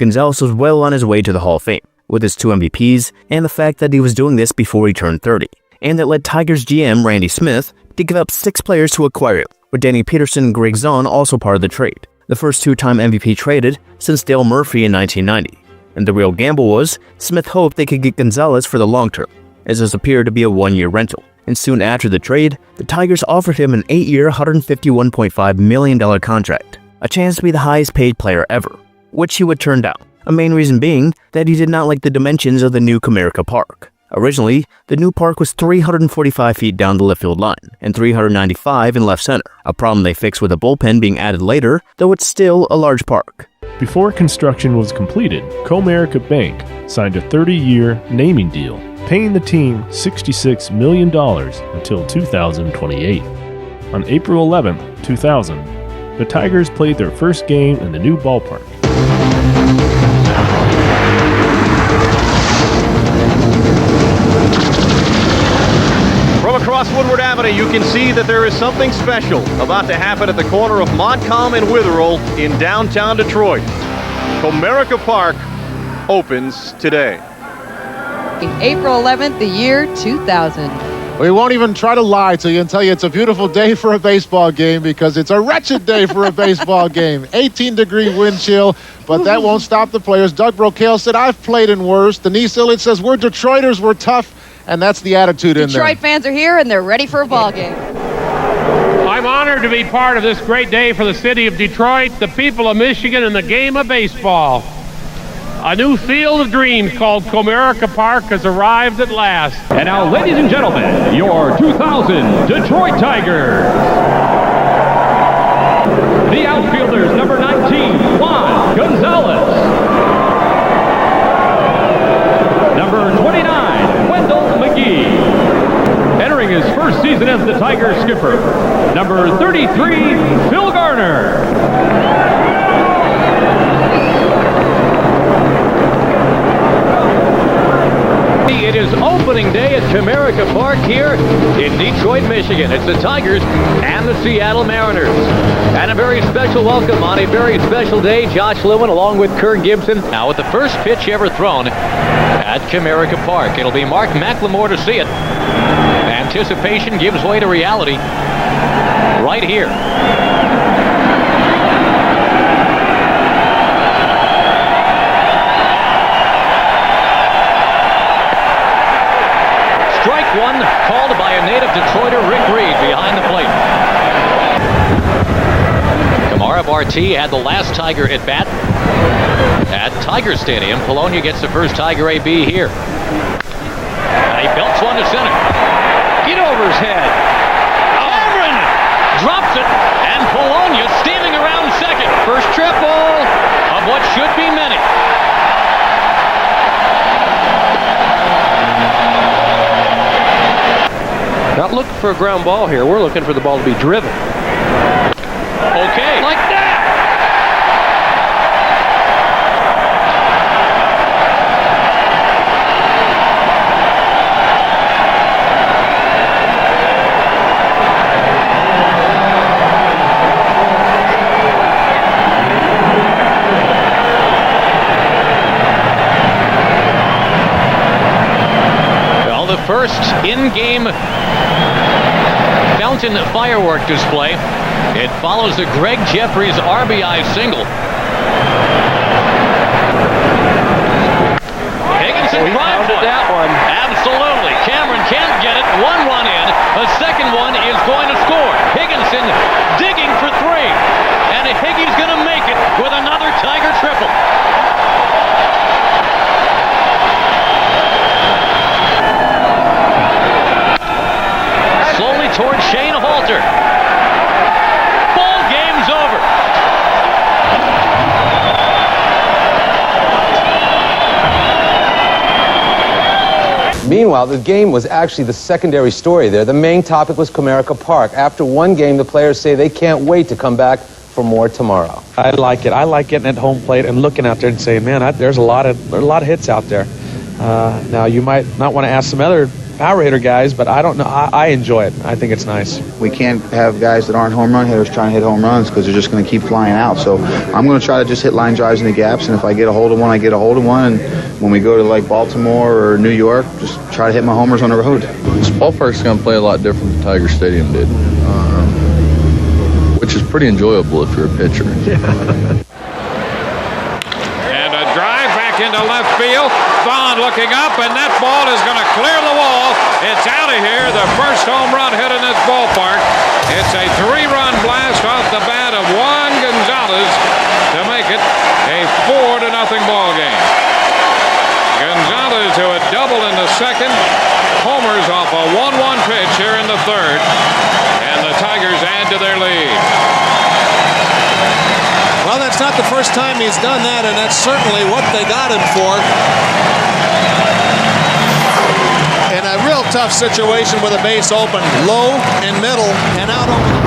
Gonzalez was well on his way to the Hall of Fame, with his 2 MVPs, and the fact that he was doing this before he turned 30, and that led Tigers GM Randy Smith to give up 6 players to acquire him, with Danny Peterson and Greg Zahn also part of the trade, the first 2-time MVP traded since Dale Murphy in 1990. And the real gamble was, Smith hoped they could get Gonzalez for the long term, as this appeared to be a 1-year rental. And soon after the trade, the Tigers offered him an 8-year, $151.5 million contract, a chance to be the highest paid player ever, which he would turn down. A main reason being that he did not like the dimensions of the new Comerica Park. Originally, the new park was 345 feet down the left field line and 395 in left center, a problem they fixed with a bullpen being added later, though it's still a large park. Before construction was completed, Comerica Bank signed a 30-year naming deal, paying the team $66 million until 2028. On April 11, 2000, the Tigers played their first game in the new ballpark. From across Woodward Avenue, you can see that there is something special about to happen at the corner of Montcalm and Witherell in downtown Detroit. Comerica Park opens today. April 11th, the year 2000. We won't even try to lie to you and tell you it's a beautiful day for a baseball game, because it's a wretched day for a baseball game. 18-degree wind chill, but that won't stop the players. Doug Brocail said, "I've played in worse." Denise Illett says, "We're Detroiters, we're tough." And that's the attitude in there. Detroit fans are here, and they're ready for a ball game. I'm honored to be part of this great day for the city of Detroit, the people of Michigan, and the game of baseball. A new field of dreams called Comerica Park has arrived at last. And now, ladies and gentlemen, your 2000 Detroit Tigers. The outfielders, number 19, Juan Gonzalez. Number 29, Wendell McGee. Entering his first season as the Tigers skipper, number 33, Phil Garner. It is opening day at Comerica Park here in Detroit, Michigan. It's the Tigers and the Seattle Mariners. And a very special welcome on a very special day. Josh Lewin along with Kirk Gibson. Now with the first pitch ever thrown at Comerica Park. It'll be Mark McLemore to see it. Anticipation gives way to reality right here. Strike one called by a native Detroiter, Rick Reed, behind the plate. Kamara Barti had the last Tiger at bat at Tiger Stadium. Polonia gets the first Tiger AB here. And he belts one to center. Get over his head. Cameron drops it, and Polonia steaming around second. First triple of what should be many. Not looking for a ground ball here. We're looking for the ball to be driven. Okay, like that. Well, the first in-game fountain firework display. It follows the Greg Jeffries RBI single. Higginson drives one. That one. Absolutely. Cameron can't get it. One run in. The second one is going to score. Higginson digging for three. And Higgy's going to make it with another Tiger triple. Slowly towards Shane Halter. Ball game's over. Meanwhile, the game was actually the secondary story there. The main topic was Comerica Park. After one game, the players say they can't wait to come back for more tomorrow. I like it. I like getting at home plate and looking out there and saying, man, there's a lot of hits out there. Now, you might not want to ask some other power hitter guys, but I don't know. I enjoy it. I think it's nice. We can't have guys that aren't home run hitters trying to hit home runs because they're just going to keep flying out. So I'm going to try to just hit line drives in the gaps, and if I get a hold of one, I get a hold of one. And when we go to like Baltimore or New York, just try to hit my homers on the road. This ballpark's going to play a lot different than Tiger Stadium did, which is pretty enjoyable if you're a pitcher. And a drive back into left field. Vaughn looking up, and that ball is going to clear the wall. It's out of here. The first home run hit in this ballpark. It's a 3-run blast off the bat of Juan Gonzalez to make it a 4-0 ball game. Gonzalez, who had doubled in the second, homers off a 1-1 pitch here in the third, and the Tigers add to their lead. Well, that's not the first time he's done that, and that's certainly what they got him for. In a real tough situation with a base open, low and middle, and out over the...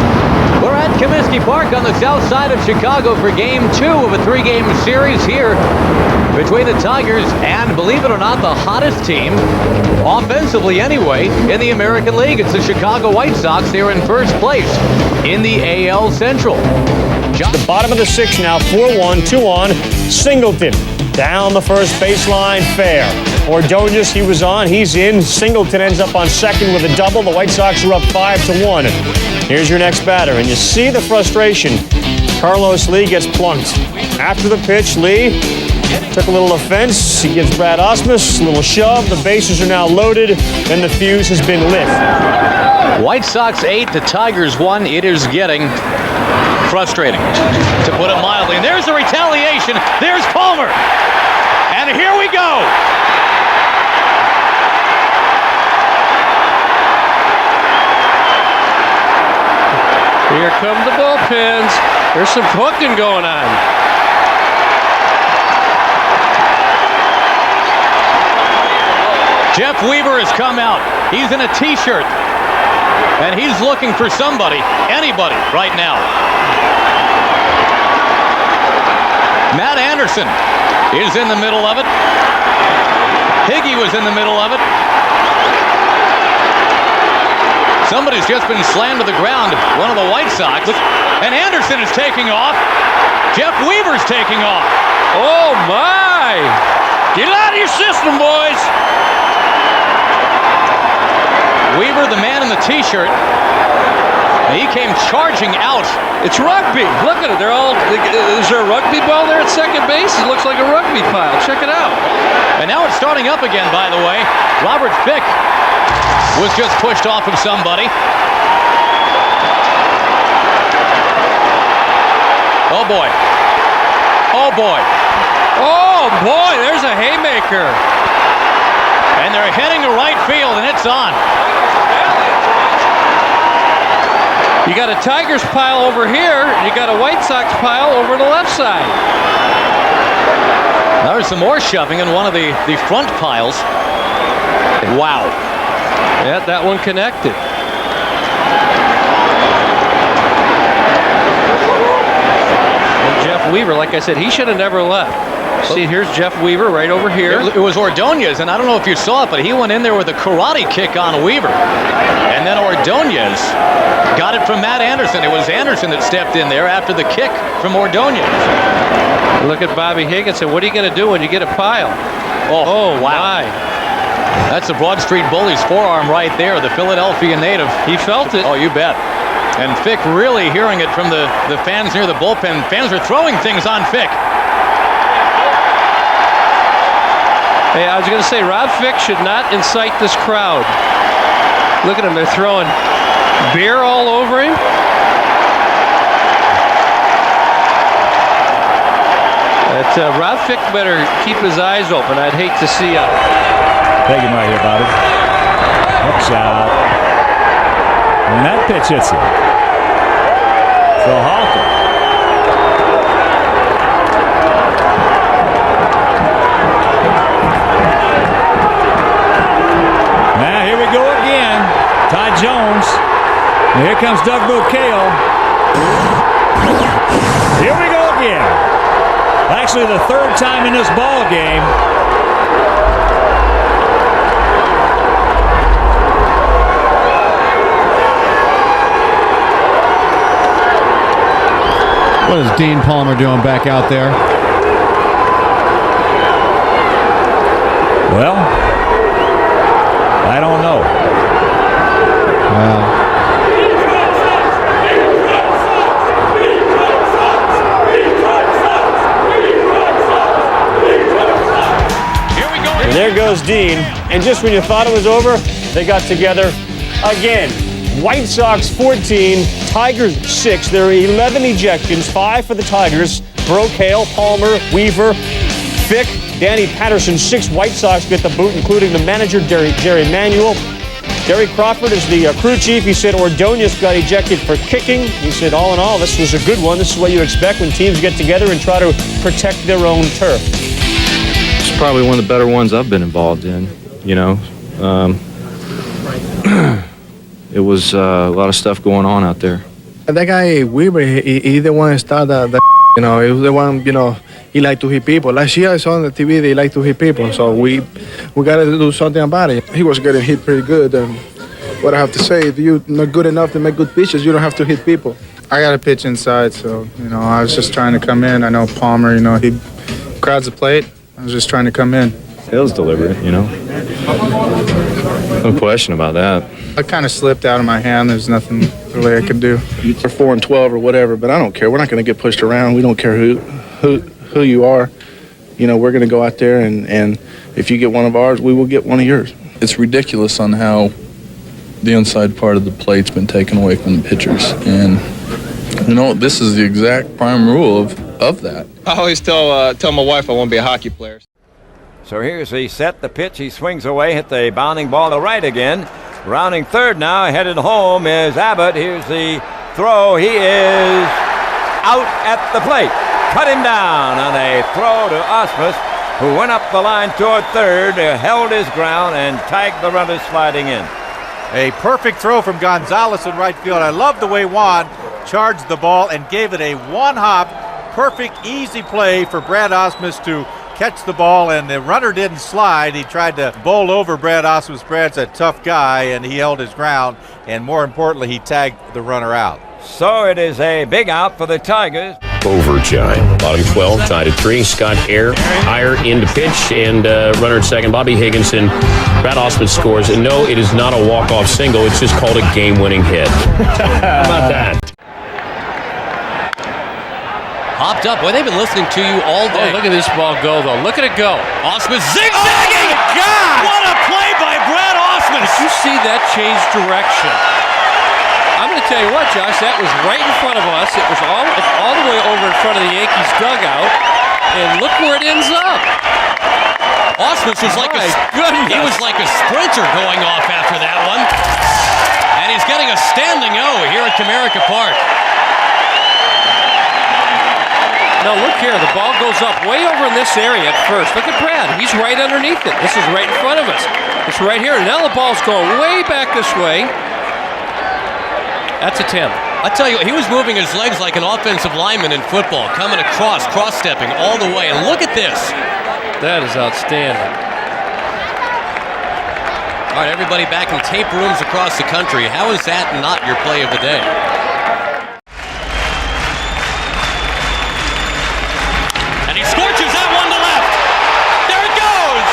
We're at Comiskey Park on the south side of Chicago for Game 2 of a 3-game series here between the Tigers and, believe it or not, the hottest team, offensively anyway, in the American League. It's the Chicago White Sox. They're in first place in the AL Central. The bottom of the 6th now, 4-1, 2-on, Singleton. Down the first baseline, fair. Ordonez, he was on, he's in. Singleton ends up on second with a double. The White Sox are up 5-1. Here's your next batter, and you see the frustration. Carlos Lee gets plunked. After the pitch, Lee took a little offense. He gives Brad Osmus a little shove. The bases are now loaded, and the fuse has been lit. White Sox 8, the Tigers 1. It is getting frustrating, to put it mildly. And there's the retaliation. There's Palmer. And here we go. Here come the bullpens. There's some hooking going on. Jeff Weaver has come out. He's in a T-shirt. And he's looking for somebody, anybody, right now. Matt Anderson is in the middle of it. Higgy was in the middle of it. Somebody's just been slammed to the ground, one of the White Sox. And Anderson is taking off. Jeff Weaver's taking off. Oh, my. Get it out of your system, boys. Weaver, the man in the T-shirt, he came charging out. It's rugby. Look at it. They're all. Is there a rugby ball there at second base? It looks like a rugby pile. Check it out. And now it's starting up again, by the way. Robert Fick was just pushed off of somebody. Oh, boy. Oh, boy. Oh, boy. There's a haymaker. And they're heading to right field, and it's on. You got a Tigers pile over here, and you got a White Sox pile over the left side. Now there's some more shoving in one of the front piles. Wow. Yeah, that one connected. And Jeff Weaver, like I said, he should have never left. See, here's Jeff Weaver right over here. It was Ordonez, and I don't know if you saw it, but he went in there with a karate kick on Weaver. And then Ordonez got it from Matt Anderson. It was Anderson that stepped in there after the kick from Ordonez. Look at Bobby Higginson. What are you going to do when you get a pile? Oh, wow. That's the Broad Street Bullies forearm right there, the Philadelphia native. He felt it. Oh, you bet. And Fick really hearing it from the fans near the bullpen. Fans are throwing things on Fick. Hey, I was going to say, Rob Fick should not incite this crowd. Look at him. They're throwing beer all over him. Rob Fick better keep his eyes open. I'd hate to see him. Take him right here, Bobby. Hook shot. And that pitch hits him. So Halter. Now here we go again. Ty Jones. And here comes Doug Bocale. Here we go again. Actually, the third time in this ball game. What is Dean Palmer doing back out there? Well, I don't know. And there goes Dean. And just when you thought it was over, they got together again. White Sox 14, Tigers 6. There are 11 ejections, 5 for the Tigers. Broke, Hale, Palmer, Weaver, Fick, Danny Patterson. 6 White Sox get the boot, including the manager, Jerry Manuel. Gary Crawford is the crew chief. He said Ordonez got ejected for kicking. He said, all in all, this was a good one. This is what you expect when teams get together and try to protect their own turf. It's probably one of the better ones I've been involved in, you know. It was a lot of stuff going on out there. That guy Weaver, he the one started the you know, he was the one, you know, he liked to hit people. Last year I saw on the TV they like to hit people, so we got to do something about it. He was getting hit pretty good, and what I have to say, if you're not good enough to make good pitches, you don't have to hit people. I got to pitch inside, so, you know, I was just trying to come in. I know Palmer, you know, he crowds the plate. I was just trying to come in. It was deliberate, you know. No question about that. I kind of slipped out of my hand. There's nothing really I could do. We're 4-12 or whatever, but I don't care. We're not going to get pushed around. We don't care who you are. You know, we're going to go out there, and if you get one of ours, we will get one of yours. It's ridiculous on how the inside part of the plate's been taken away from the pitchers. And, you know, this is the exact prime rule of that. I always tell my wife I want to be a hockey player. So here's the set, the pitch. He swings away, hit the bounding ball to right again. Rounding third now, headed home is Abbott. Here's the throw. He is out at the plate. Cut him down on a throw to Osmus, who went up the line toward third, held his ground, and tagged the runner sliding in. A perfect throw from Gonzalez in right field. I love the way Juan charged the ball and gave it a one-hop, perfect, easy play for Brad Osmus to catch the ball, and the runner didn't slide. He tried to bowl over Brad Osmus. Brad's a tough guy, and he held his ground, and more importantly, he tagged the runner out. So it is a big out for the Tigers. Overtime. Bottom 12, tied at 3. Scott Higher in to pitch, and runner at second, Bobby Higginson. Brad Osmus scores. And no, it is not a walk-off single. It's just called a game-winning hit. How about that? Popped up. Boy, they've been listening to you all day. Oh, look at this ball go, though. Look at it go. Osmus zigzagging! Oh, my God! What a play by Brad Osmus! Did you see that change direction? I'm going to tell you what, Josh, that was right in front of us. It was all the way over in front of the Yankees dugout, and look where it ends up. Osmus was like he was like a sprinter going off after that one. And he's getting a standing O here at Comerica Park. Now look here, the ball goes up way over in this area at first. Look at Brad, he's right underneath it. This is right in front of us. It's right here, and now the ball's going way back this way. That's a 10. I tell you, he was moving his legs like an offensive lineman in football, coming across, cross-stepping all the way. And look at this. That is outstanding. All right, everybody back in tape rooms across the country. How is that not your play of the day? And he scorches that one to left. There it goes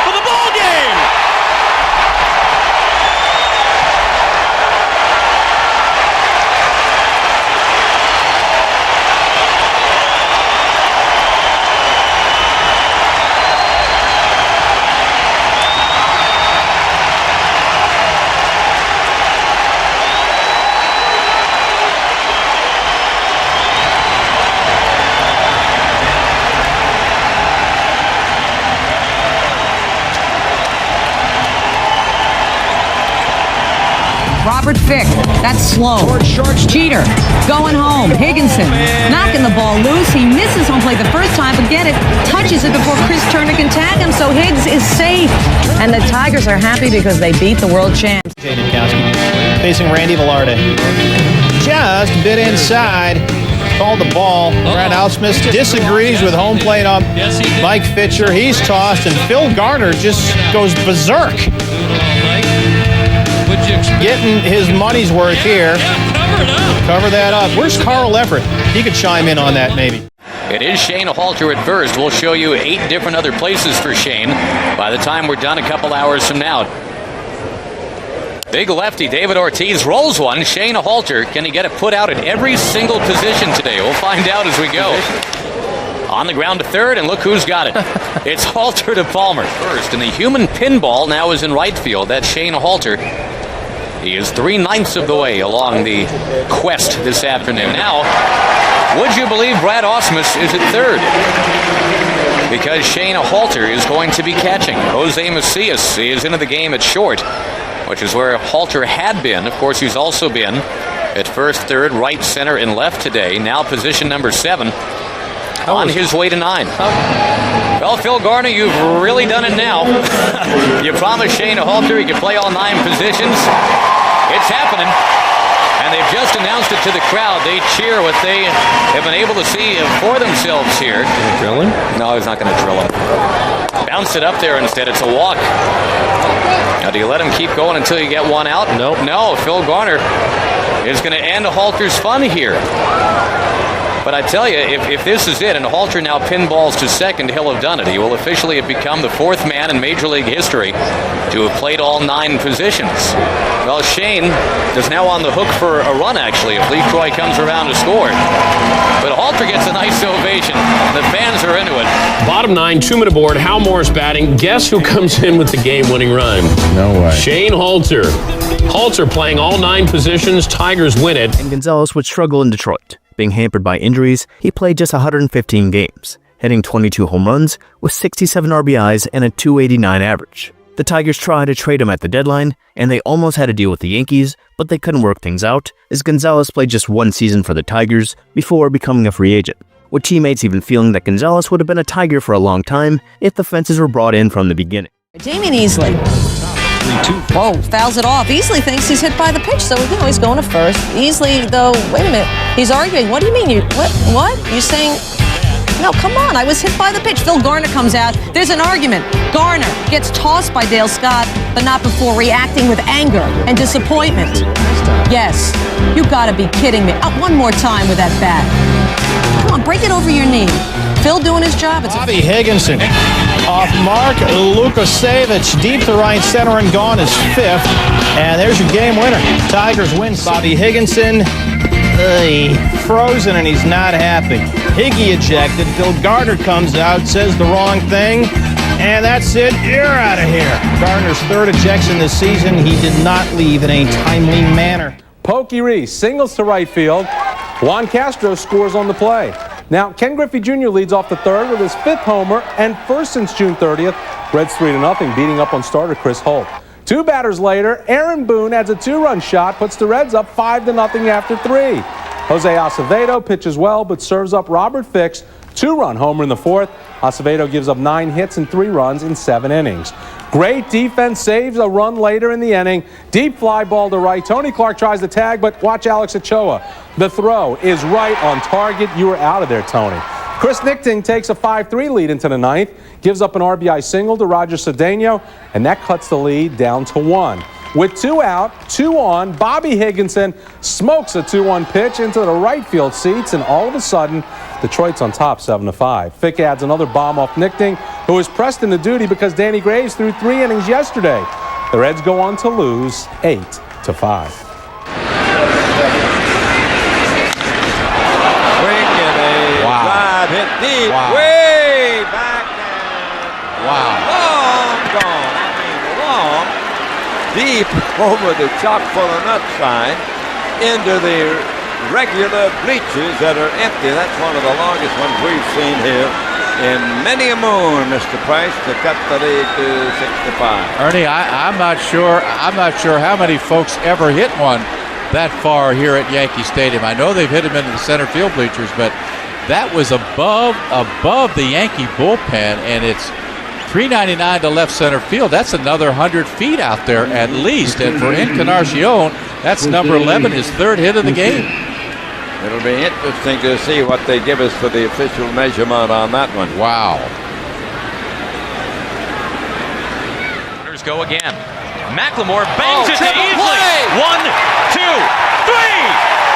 for the ball game. Robert Fick, that's slow. Cheater, going home. Higginson, knocking the ball loose. He misses home plate the first time, but get it, touches it before Chris Turner can tag him, so Higgs is safe. And the Tigers are happy because they beat the world champs. Facing Randy Velarde. Just a bit inside. Called the ball. Brad Osmus disagrees with home plate ump Mike Fitcher. He's tossed, and Phil Garner just goes berserk. Getting his money's worth here. Cover that up. Where's Carl Everett? He could chime in on that maybe. It is Shane Halter at first. We'll show you 8 different other places for Shane by the time we're done a couple hours from now. Big lefty David Ortiz rolls one. Shane Halter, can he get it put out at every single position today? We'll find out as we go. On the ground to third, and look who's got it. It's Halter to Palmer first, and the human pinball now is in right field. That's Shane Halter. He is 3/9 of the way along the quest this afternoon. Now, would you believe Brad Ausmus is at third? Because Shane Halter is going to be catching. Jose Macias is into the game at short, which is where Halter had been. Of course, he's also been at first, third, right, center, and left today. Now position number 7 on his way to 9. Well, Phil Garner, you've really done it now. You promised Shane Halter he could play all 9 positions. It's happening. And they've just announced it to the crowd. They cheer what they have been able to see for themselves here. Drill him? No, he's not going to drill him. Bounce it up there instead. It's a walk. Now, do you let him keep going until you get one out? Nope. No, Phil Garner is going to end Halter's fun here. But I tell you, if this is it, and Halter now pinballs to second, he'll have done it. He will officially have become the 4th man in Major League history to have played all 9 positions. Well, Shane is now on the hook for a run, actually, if Lee Croy comes around to score. But Halter gets a nice ovation. The fans are into it. Bottom 9, 2-minute board. Hal Morris batting. Guess who comes in with the game-winning run? No way. Shane Halter. Halter playing all 9 positions. Tigers win it. And Gonzalez would struggle in Detroit. Being hampered by injuries, he played just 115 games, hitting 22 home runs with 67 RBIs and a .289 average. The Tigers tried to trade him at the deadline, and they almost had a deal with the Yankees, but they couldn't work things out, as Gonzalez played just 1 season for the Tigers before becoming a free agent, with teammates even feeling that Gonzalez would have been a Tiger for a long time if the fences were brought in from the beginning. Damien Easley. Whoa, fouls it off. Easley thinks he's hit by the pitch, so he's going to first. Easley, though, wait a minute. He's arguing. What do you mean? What? You saying? No, come on. I was hit by the pitch. Phil Garner comes out. There's an argument. Garner gets tossed by Dale Scott, but not before reacting with anger and disappointment. Yes, you gotta be kidding me. One more time with that bat. Come on, break it over your knee. Phil doing his job. It's Bobby Higginson off mark. Lukasevich deep to right center and gone is 5th. And there's your game winner. Tigers win. Bobby Higginson frozen and he's not happy. Higgy ejected. Phil Garner comes out, says the wrong thing, and that's it. You're out of here. Gardner's 3rd ejection this season. He did not leave in a timely manner. Pokey Reese singles to right field. Juan Castro scores on the play. Now, Ken Griffey Jr. leads off the 3rd with his 5th homer and 1st since June 30th. Reds 3-0, beating up on starter Chris Holt. 2 batters later, Aaron Boone adds a 2-run shot, puts the Reds up 5-0 after 3. Jose Acevedo pitches well, but serves up Robert Fick's 2-run homer in the 4th. Acevedo gives up 9 hits and 3 runs in 7 innings. Great defense saves a run later in the inning. Deep fly ball to right. Tony Clark tries the tag, but watch Alex Ochoa. The throw is right on target. You were out of there, Tony. Chris Nichting takes a 5-3 lead into the 9th, gives up an RBI single to Roger Cedeno, and that cuts the lead down to 1. With 2 out, 2 on, Bobby Higginson smokes a 2-1 pitch into the right field seats, and all of a sudden, Detroit's on top 7-5. Fick adds another bomb off Nichting, who is pressed into duty because Danny Graves threw 3 innings yesterday. The Reds go on to lose 8-5. Drive hit deep, way back and long gone. I mean, long, deep over the chock full of nut sign into the regular bleachers that are empty. That's one of the longest ones we've seen here in many a moon, Mr. Price, to cut the lead to 65. Ernie, I'm not sure how many folks ever hit one that far here at Yankee Stadium. I know they've hit them into the center field bleachers, but that was above the Yankee bullpen, and it's .399 to left center field. That's another 100 feet out there at least. And for Encarnacion, that's number 11, his 3rd hit of the game. It'll be interesting to see what they give us for the official measurement on that one. Wow. Runners go again. McLemore bangs it to Easley. 1, 2, 3.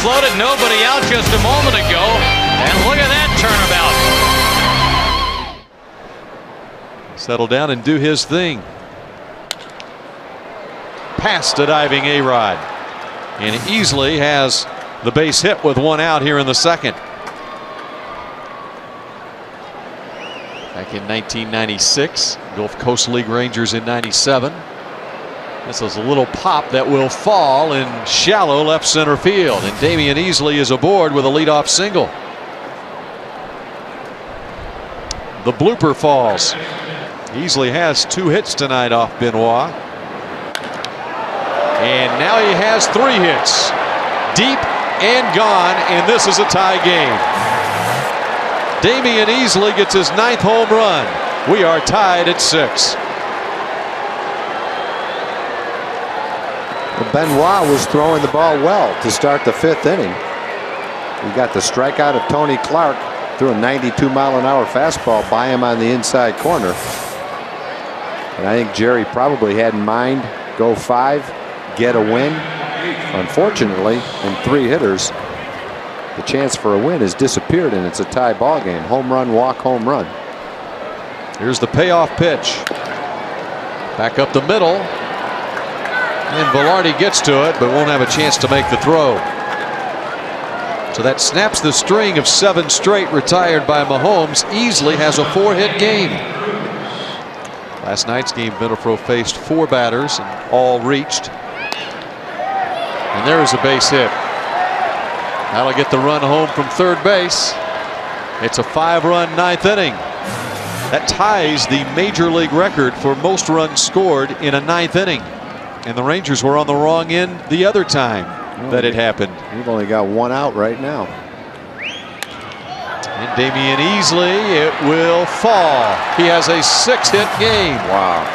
floated nobody out just a moment ago. And look at that turnabout. Settle down and do his thing. Past a diving A-Rod. And easily has the base hit with one out here in the second. Back in 1996, Gulf Coast League Rangers in 97. This is a little pop that will fall in shallow left center field. And Damian Easley is aboard with a leadoff single. The blooper falls. Easley has 2 hits tonight off Benoit. And now he has 3 hits. Deep and gone, and this is a tie game. Damian Easley gets his 9th home run. We are tied at 6. Well, Benoit was throwing the ball well to start the 5th inning. We got the strikeout of Tony Clark, threw a 92-mile-an-hour fastball by him on the inside corner. And I think Jerry probably had in mind go 5, get a win. Unfortunately, in 3 hitters, the chance for a win has disappeared, and it's a tie ball game. Home run, walk, home run. Here's the payoff pitch. Back up the middle. And Velarde gets to it, but won't have a chance to make the throw. So that snaps the string of 7 straight retired by Mahomes. Easily has a 4-hit game. Last night's game, Venafro faced 4 batters and all reached. And there is a base hit. That'll get the run home from third base. It's a 5-run 9th inning. That ties the major league record for most runs scored in a 9th inning. And the Rangers were on the wrong end the other time that it happened. We've only got 1 out right now. And Damian Easley, it will fall. He has a 6-hit game. Wow.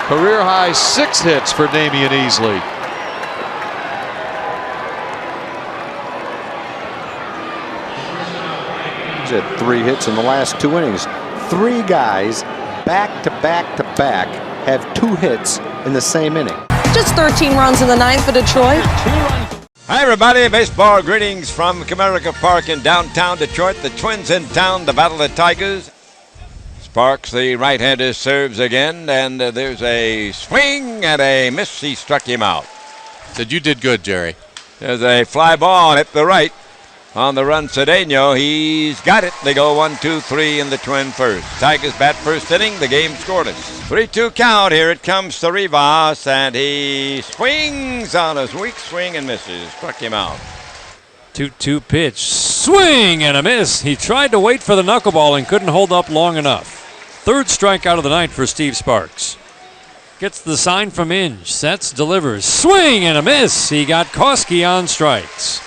Career high 6 hits for Damian Easley. He's had 3 hits in the last 2 innings. 3 guys back to back to back have 2 hits in the same inning. Just 13 runs in the 9th for Detroit. Hi, everybody. Baseball greetings from Comerica Park in downtown Detroit. The Twins in town to battle the Tigers. Sparks, the right-hander, serves again, and there's a swing and a miss. He struck him out. Said you did good, Jerry. There's a fly ball hit the right. On the run, Cedeno, he's got it. They go 1-2-3 in the Twin first. Tigers bat first inning. The game scoreless. 3-2 count. Here it comes to Rivas, and he swings on a weak swing and misses. Struck him out. 2-2 pitch. Swing and a miss. He tried to wait for the knuckleball and couldn't hold up long enough. 3rd strikeout of the night for Steve Sparks. Gets the sign from Inge. Sets, delivers. Swing and a miss. He got Koski on strikes.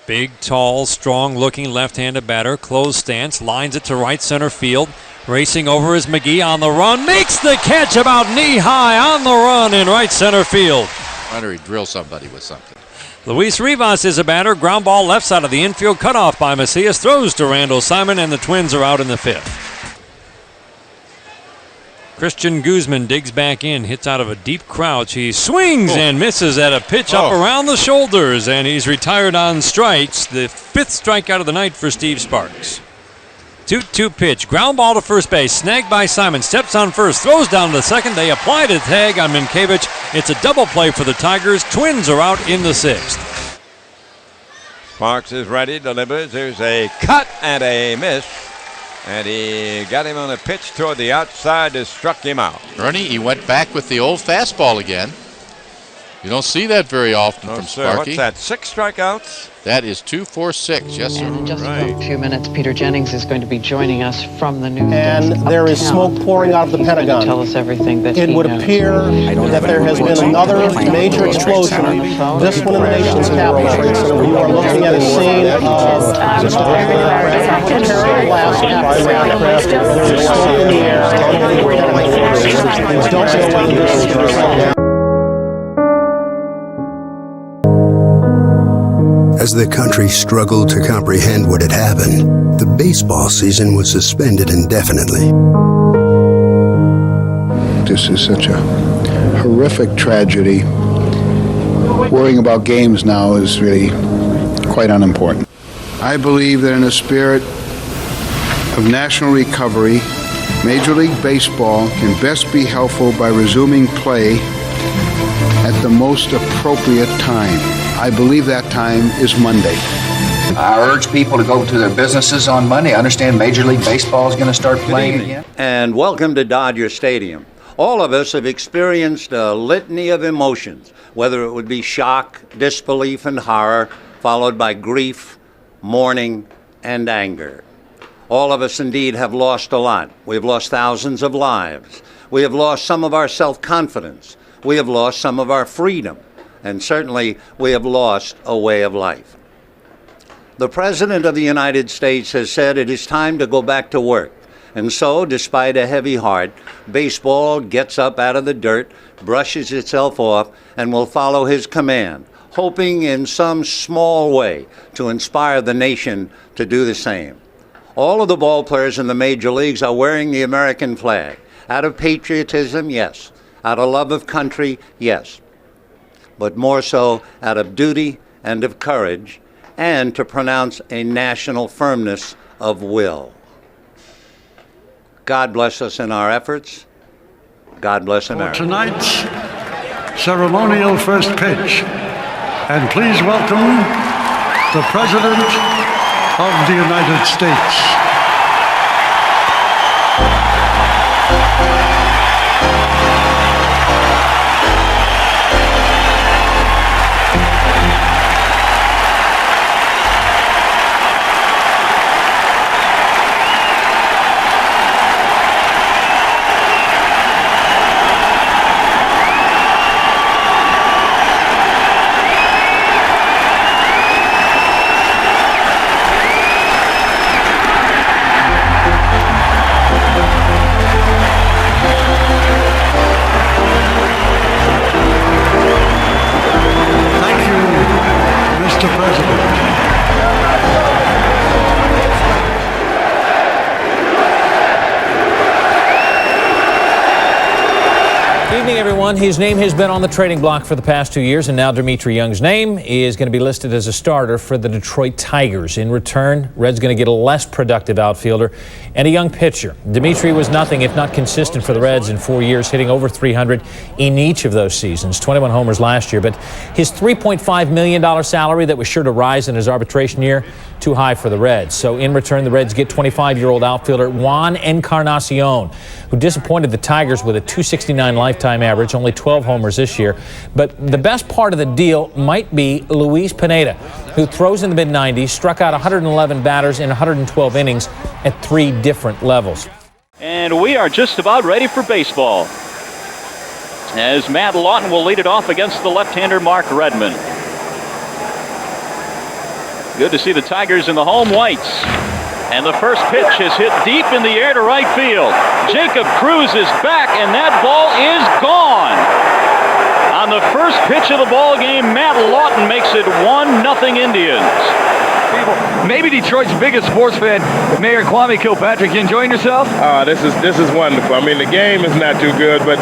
Big, tall, strong-looking left-handed batter. Closed stance. Lines it to right center field. Racing over is McGee on the run. Makes the catch about knee-high on the run in right center field. I wonder he drill somebody with something. Luis Rivas is a batter. Ground ball left side of the infield. Cut off by Macias. Throws to Randall Simon, and the Twins are out in the 5th. Christian Guzman digs back in, hits out of a deep crouch. He swings and misses at a pitch up around the shoulders, and he's retired on strikes. The 5th strikeout of the night for Steve Sparks. 2-2 pitch. Ground ball to first base. Snagged by Simon. Steps on first. Throws down to second. They apply the tag on Minkiewicz. It's a double play for the Tigers. Twins are out in the 6th. Sparks is ready. Delivers. There's a cut and a miss. And he got him on a pitch toward the outside that struck him out. Ernie, he went back with the old fastball again. You don't see that very often from Sparky. What's that, 6 strikeouts? That is 2 for 6. Yes, sir. And in just a few minutes, Peter Jennings is going to be joining us from the news desk. And there is smoke pouring out of the Pentagon. Tell us everything that it would appear that there has been another major explosion. This one in the nation's capital. So you are looking at a scene of terror blast by aircraft. There is smoke in the air. Please don't say whether this is true. As the country struggled to comprehend what had happened, the baseball season was suspended indefinitely. This is such a horrific tragedy. worrying about games now is really quite unimportant. I believe that in a spirit of national recovery, Major League Baseball can best be helpful by resuming play at the most appropriate time. I believe that time is Monday. I urge people to go to their businesses on Monday. I understand Major League Baseball is going to start playing again. And welcome to Dodger Stadium. All of us have experienced a litany of emotions, whether it would be shock, disbelief, and horror, followed by grief, mourning, and anger. All of us indeed have lost a lot. We have lost thousands of lives. We have lost some of our self-confidence. We have lost some of our freedom. And certainly we have lost a way of life. The President of the United States has said it is time to go back to work. And so, despite a heavy heart, baseball gets up out of the dirt, brushes itself off, and will follow his command, hoping in some small way to inspire the nation to do the same. All of the ball players in the major leagues are wearing the American flag. Out of patriotism, yes. Out of love of country, yes. But more so out of duty and of courage, and to pronounce a national firmness of will. God bless us in our efforts. God bless America. For tonight's ceremonial first pitch. And please welcome the President of the United States. His name has been on the trading block for the past 2 years, and now Dimitri Young's name is going to be listed as a starter for the Detroit Tigers. In return, Red's going to get a less productive outfielder and a young pitcher. Dimitri was nothing if not consistent for the Reds in 4 years, hitting over 300 in each of those seasons, 21 homers last year. But his $3.5 million salary that was sure to rise in his arbitration year, too high for the Reds. So in return, the Reds get 25-year-old outfielder Juan Encarnacion, who disappointed the Tigers with a .269 lifetime average, only 12 homers this year. But the best part of the deal might be Luis Pineda, who throws in the mid-90s, struck out 111 batters in 112 innings at 3 different levels. And we are just about ready for baseball, as Matt Lawton will lead it off against the left-hander Mark Redmond. Good to see the Tigers in the home whites. And the first pitch is hit deep in the air to right field. Jacob Cruz is back, and that ball is gone. On the first pitch of the ball game, Matt Lawton makes it 1-0 Indians. Maybe Detroit's biggest sports fan, Mayor Kwame Kilpatrick. You enjoying yourself? This is wonderful. I mean, the game is not too good, but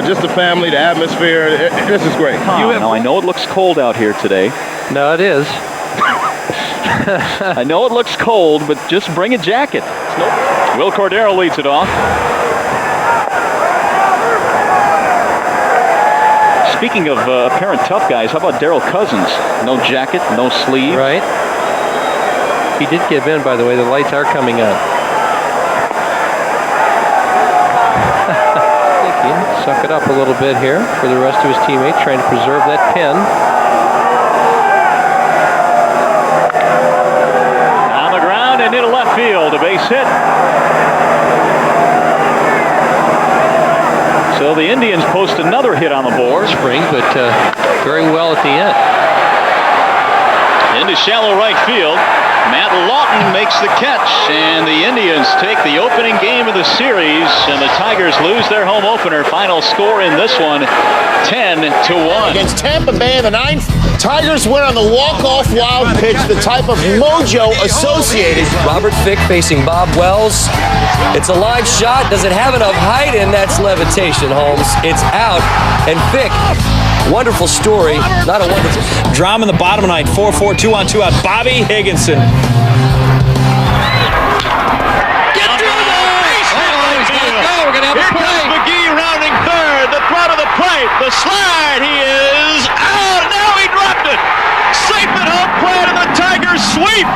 just the family, the atmosphere, this is great. Now, I know it looks cold out here today. No, it is. I know it looks cold, but just bring a jacket. Will Cordero leads it off. Speaking of apparent tough guys, how about Darryl Cousins? No jacket, no sleeve. Right. He did give in, by the way. The lights are coming on. I think he'll suck it up a little bit here for the rest of his teammates, trying to preserve that pin. And into left field, a base hit. So the Indians post another hit on the board. Spring, but very well at the end. Into shallow right field. Matt Lawton makes the catch, and the Indians take the opening game of the series, and the Tigers lose their home opener. Final score in this one, 10-1. Against Tampa Bay in the 9th, Tigers win on the walk-off wild pitch, the type of mojo associated. Robert Fick facing Bob Wells. It's a line shot. Does it have enough height? And that's levitation, Holmes. It's out, and Fick wonderful story, not a wonderful. Drama in the bottom of the ninth, 4-4, 2-on-2 out. Bobby Higginson. Get through the basement. Here comes McGee rounding third. The throw to the plate. The slide. He is out. Now he dropped it. Safe at home plate, and the Tigers sweep.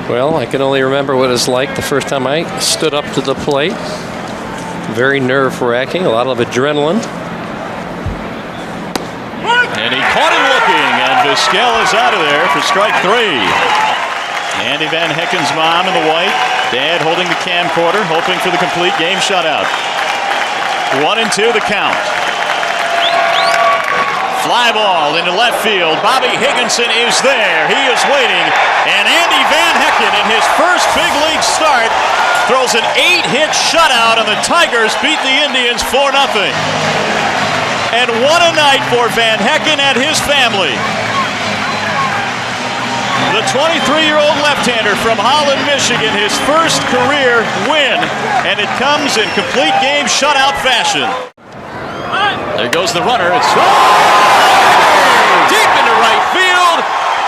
Well, I can only remember what it was like the first time I stood up to the plate. Very nerve-wracking, a lot of adrenaline. And he caught him looking, and Vizquel is out of there for strike 3. Andy Van Hecken's mom in the white, dad holding the camcorder, hoping for the complete game shutout. 1-2 the count. Fly ball into left field. Bobby Higginson is there. He is waiting. And Andy Van Hecken, in his first big league start, throws an 8-hit shutout, and the Tigers beat the Indians 4-0. And what a night for Van Hecken and his family. The 23-year-old left-hander from Holland, Michigan, his first career win, and it comes in complete game shutout fashion. There goes the runner. It's deep into right field,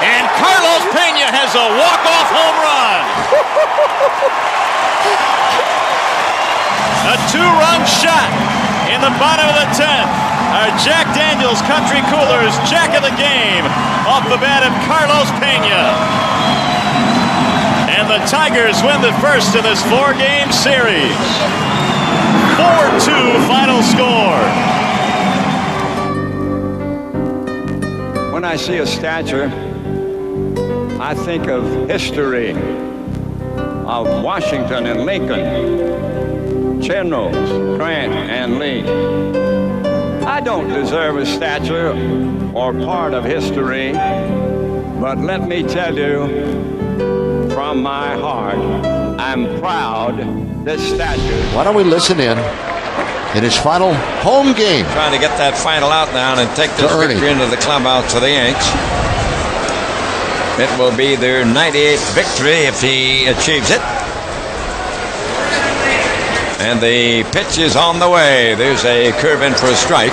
and Carlos Pena has a walk-off home run. A 2-run shot in the bottom of the 10th. Our Jack Daniels Country Coolers Jack of the game off the bat of Carlos Pena. And the Tigers win the first of this 4-game series. 4-2 final score. When I see a statue, I think of history, of Washington and Lincoln, Generals Grant and Lee. I don't deserve a statue or part of history, but let me tell you, from my heart, I'm proud this statue. Why don't we listen in his final home game? Trying to get that final out now and take this victory into the clubhouse for the Yanks. It will be their 98th victory if he achieves it. And the pitch is on the way. There's a curve in for a strike.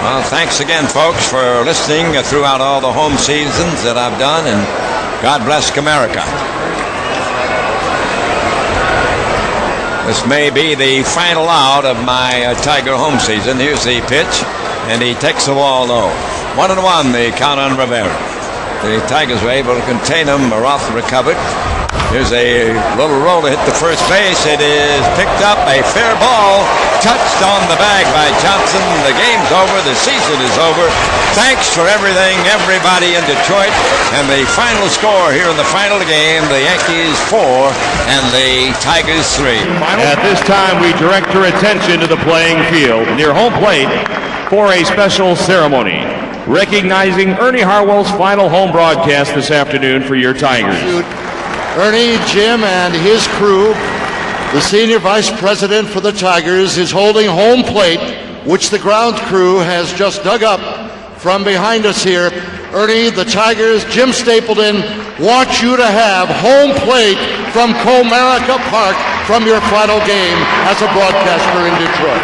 Well, thanks again, folks, for listening throughout all the home seasons that I've done, and God bless America. This may be the final out of my Tiger home season. Here's the pitch, and he takes the ball low. 1-1, the count on Rivera. The Tigers were able to contain him. Roth recovered. Here's a little roll to hit the first base. It is picked up, a fair ball, touched on the bag by Johnson. The game's over. The season is over. Thanks for everything, everybody in Detroit. And the final score here in the final game, the Yankees 4 and the Tigers 3. At this time, we direct your attention to the playing field near home plate for a special ceremony recognizing Ernie Harwell's final home broadcast this afternoon for your Tigers. Ernie, Jim, and his crew, the senior vice president for the Tigers, is holding home plate, which the ground crew has just dug up from behind us here. Ernie, the Tigers, Jim Stapleton, want you to have home plate from Comerica Park from your final game as a broadcaster in Detroit.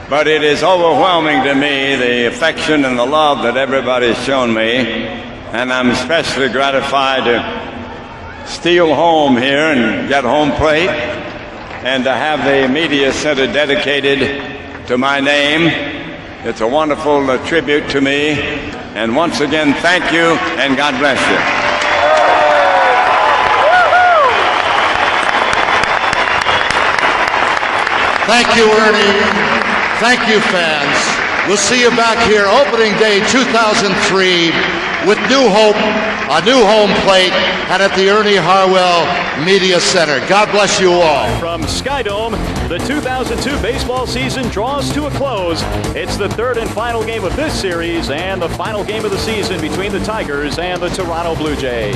But it is overwhelming to me, the affection and the love that everybody's shown me. And I'm especially gratified to steal home here and get home plate, and to have the media center dedicated to my name. It's a wonderful tribute to me. And once again, thank you, and God bless you. Thank you, Ernie. Thank you, fans. We'll see you back here opening day 2003 with new hope, a new home plate, and at the Ernie Harwell Media Center. God bless you all. From Skydome, the 2002 baseball season draws to a close. It's the third and final game of this series and the final game of the season between the Tigers and the Toronto Blue Jays.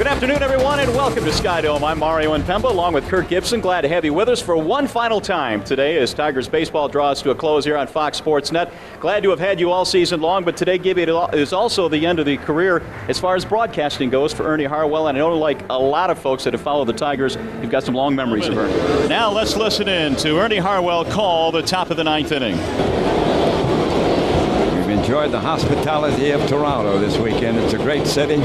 Good afternoon, everyone, and welcome to Sky Dome. I'm Mario Impemba, along with Kirk Gibson. Glad to have you with us for one final time today as Tigers baseball draws to a close here on Fox Sports Net. Glad to have had you all season long, but today, Gibby, is also the end of the career as far as broadcasting goes for Ernie Harwell. And I know, like a lot of folks that have followed the Tigers, you've got some long memories of Ernie. Now let's listen in to Ernie Harwell call the top of the ninth inning. We've enjoyed the hospitality of Toronto this weekend. It's a great city.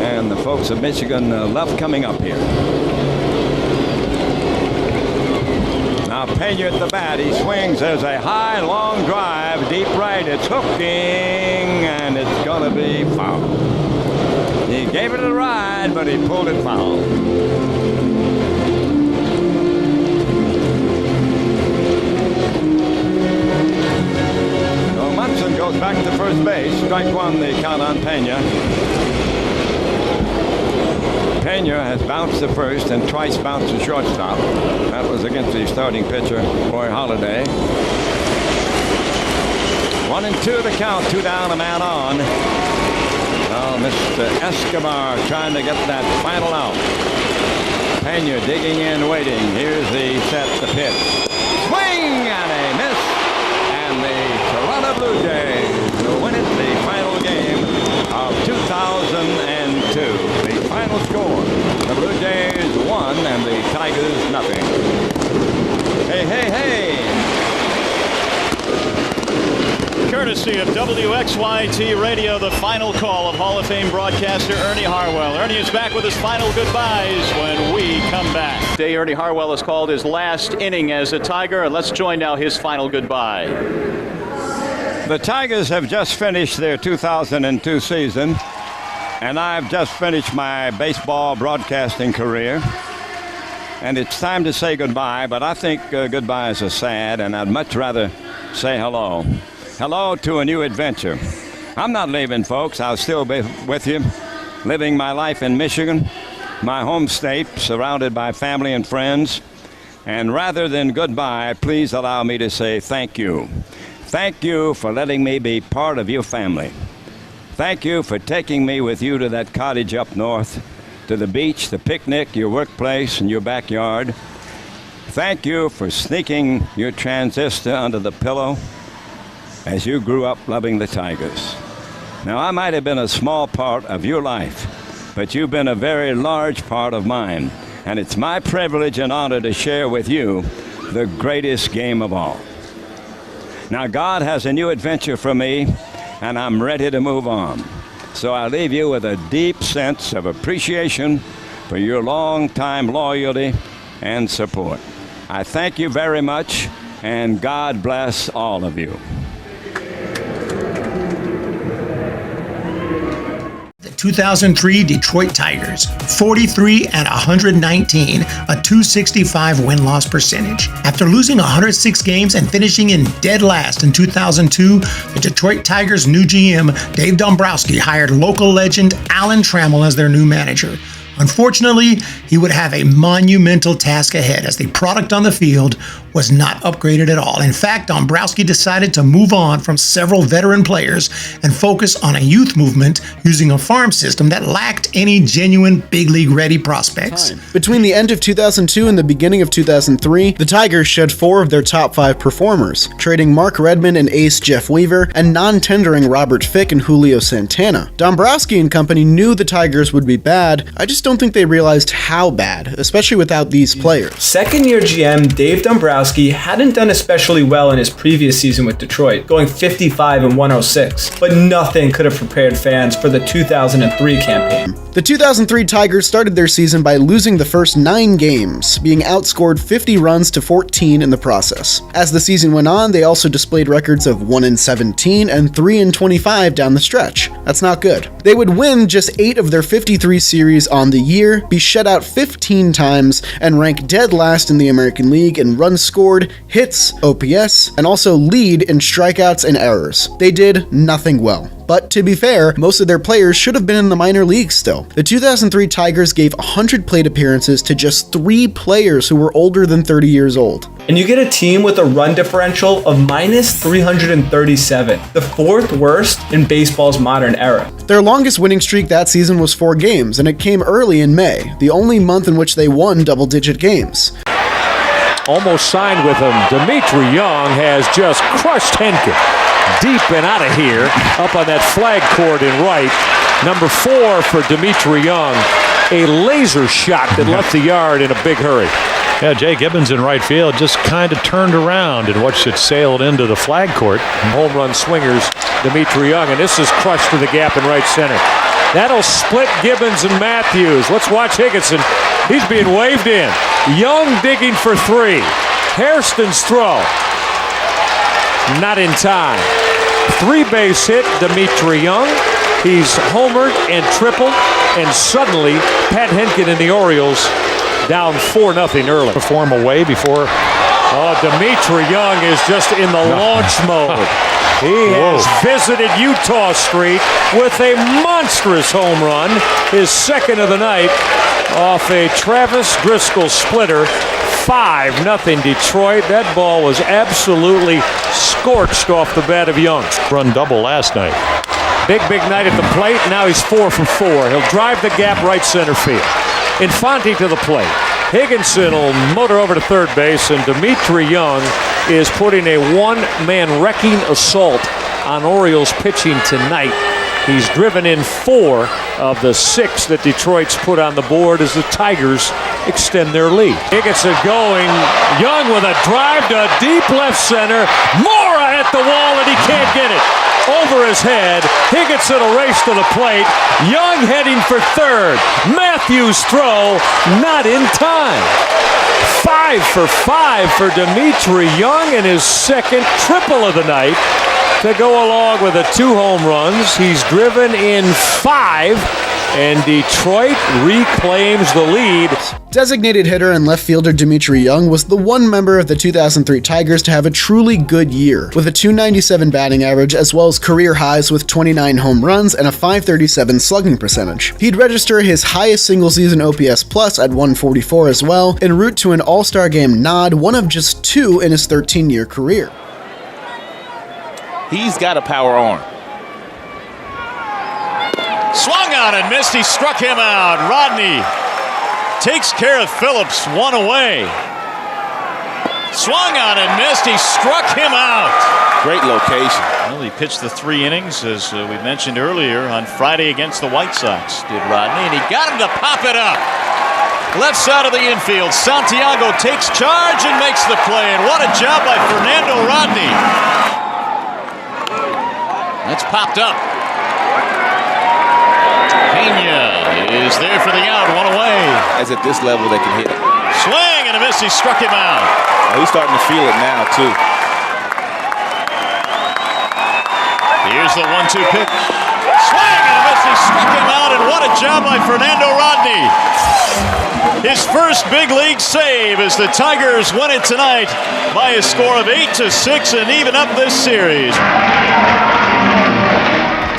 And the folks of Michigan love coming up here. Now Pena at the bat. He swings. There's a high, long drive. Deep right. It's hooking. And it's going to be foul. He gave it a ride, but he pulled it foul. So Munson goes back to first base. Strike one, the count on Pena. Pena has bounced to first and twice bounced to shortstop. That was against the starting pitcher, Roy Halladay. 1-2 the count, 2 down, a man on. Now Mr. Escobar trying to get that final out. Pena digging in, waiting. Here's the set, the pitch. Swing and a miss. And the Toronto Blue Jays will win it, the final game of 2002. The final score, the Blue Jays 1 and the Tigers nothing. Hey, hey, hey. Courtesy of WXYT Radio, the final call of Hall of Fame broadcaster Ernie Harwell. Ernie is back with his final goodbyes when we come back. Today, Ernie Harwell has called his last inning as a Tiger, and let's join now his final goodbye. The Tigers have just finished their 2002 season, and I've just finished my baseball broadcasting career. And it's time to say goodbye, but I think goodbyes are sad, and I'd much rather say hello. Hello to a new adventure. I'm not leaving, folks. I'll still be with you, living my life in Michigan, my home state, surrounded by family and friends. And rather than goodbye, please allow me to say thank you. Thank you for letting me be part of your family. Thank you for taking me with you to that cottage up north, to the beach, the picnic, your workplace, and your backyard. Thank you for sneaking your transistor under the pillow as you grew up loving the Tigers. Now, I might have been a small part of your life, but you've been a very large part of mine, and it's my privilege and honor to share with you the greatest game of all. Now, God has a new adventure for me, and I'm ready to move on. So I leave you with a deep sense of appreciation for your long-time loyalty and support. I thank you very much, and God bless all of you. The 2003 Detroit Tigers, 43-119, a .265 win-loss percentage. After losing 106 games and finishing in dead last in 2002, the Detroit Tigers' new GM, Dave Dombrowski, hired local legend Alan Trammell as their new manager. Unfortunately, he would have a monumental task ahead as the product on the field was not upgraded at all. In fact, Dombrowski decided to move on from several veteran players and focus on a youth movement using a farm system that lacked any genuine big league ready prospects. Between the end of 2002 and the beginning of 2003, the Tigers shed 4 of their top 5 performers, trading Mark Redmond and ace Jeff Weaver and non-tendering Robert Fick and Julio Santana. Dombrowski and company knew the Tigers would be bad. I just don't think they realized how bad, especially without these players. Second-year GM Dave Dombrowski hadn't done especially well in his previous season with Detroit, going 55-106, but nothing could have prepared fans for the 2003 campaign. The 2003 Tigers started their season by losing the first 9 games, being outscored 50 runs to 14 in the process. As the season went on, they also displayed records of 1-17 and 3-25 down the stretch. That's not good. They would win just 8 of their 53 series on the year, be shut out 15 times, and rank dead last in the American League in runs scored, hits, OPS, and also lead in strikeouts and errors. They did nothing well. but to be fair, most of their players should have been in the minor leagues still. The 2003 Tigers gave 100 plate appearances to just 3 players who were older than 30 years old. And you get a team with a run differential of minus 337, the 4th worst in baseball's modern era. Their longest winning streak that season was 4 games, and it came early in May, the only month in which they won double-digit games. Almost signed with him. Dimitri Young has just crushed Henkin. Deep and out of here, up on that flag cord in right. Number 4 for Dimitri Young. A laser shot that left the yard in a big hurry. Yeah, Jay Gibbons in right field just kind of turned around and watched it sailed into the flag court. Home run swingers, Dimitri Young, and this is crushed to the gap in right center. That'll split Gibbons and Matthews. Let's watch Higginson. He's being waved in. Young digging for 3. Hairston's throw. Not in time. 3-base hit, Dimitri Young. He's homered and tripled, and suddenly Pat Henkin and the Orioles down 4-0 early. Perform away before. Oh, Dimitri Young is just in the launch mode. He has visited Utah Street with a monstrous home run, his 2nd of the night, off a Travis Driscoll splitter. 5-0 Detroit. That ball was absolutely scorched off the bat of Young. Run double last night. Big night at the plate. Now he's 4 for 4. He'll drive the gap right center field. Infante to the plate. Higginson will motor over to third base, and Dimitri Young is putting a one-man wrecking assault on Orioles pitching tonight. He's driven in 4 of the 6 that Detroit's put on the board as the Tigers extend their lead. Higginson going. Young with a drive to deep left center. Mora at the wall, and he can't get it. Over his head. Higginson will race to the plate. Young heading for third. Matthews throw, not in time. 5 for 5 for Dimitri Young and his 2nd triple of the night. To go along with the 2 home runs, he's driven in 5, and Detroit reclaims the lead. Designated hitter and left fielder Dimitri Young was the one member of the 2003 Tigers to have a truly good year, with a .297 batting average as well as career highs with 29 home runs and a .537 slugging percentage. He'd register his highest single-season OPS plus at 144 as well, en route to an All-Star Game nod, one of just 2 in his 13-year career. He's got a power arm. Swung on and missed. He struck him out. Rodney takes care of Phillips. 1 away. Swung on and missed. He struck him out. Great location. Well, he pitched the 3 innings, as we mentioned earlier, on Friday against the White Sox, did Rodney, and he got him to pop it up. Left side of the infield. Santiago takes charge and makes the play. And what a job by Fernando Rodney. That's popped up. Pena is there for the out, 1 away. As at this level, they can hit it. Swing and a miss. He struck him out. Oh, he's starting to feel it now, too. Here's the 1-2 pitch. Swing and a miss. He struck him out, and what a job by Fernando Rodney. His first big league save as the Tigers win it tonight by a score of 8-6 and even up this series.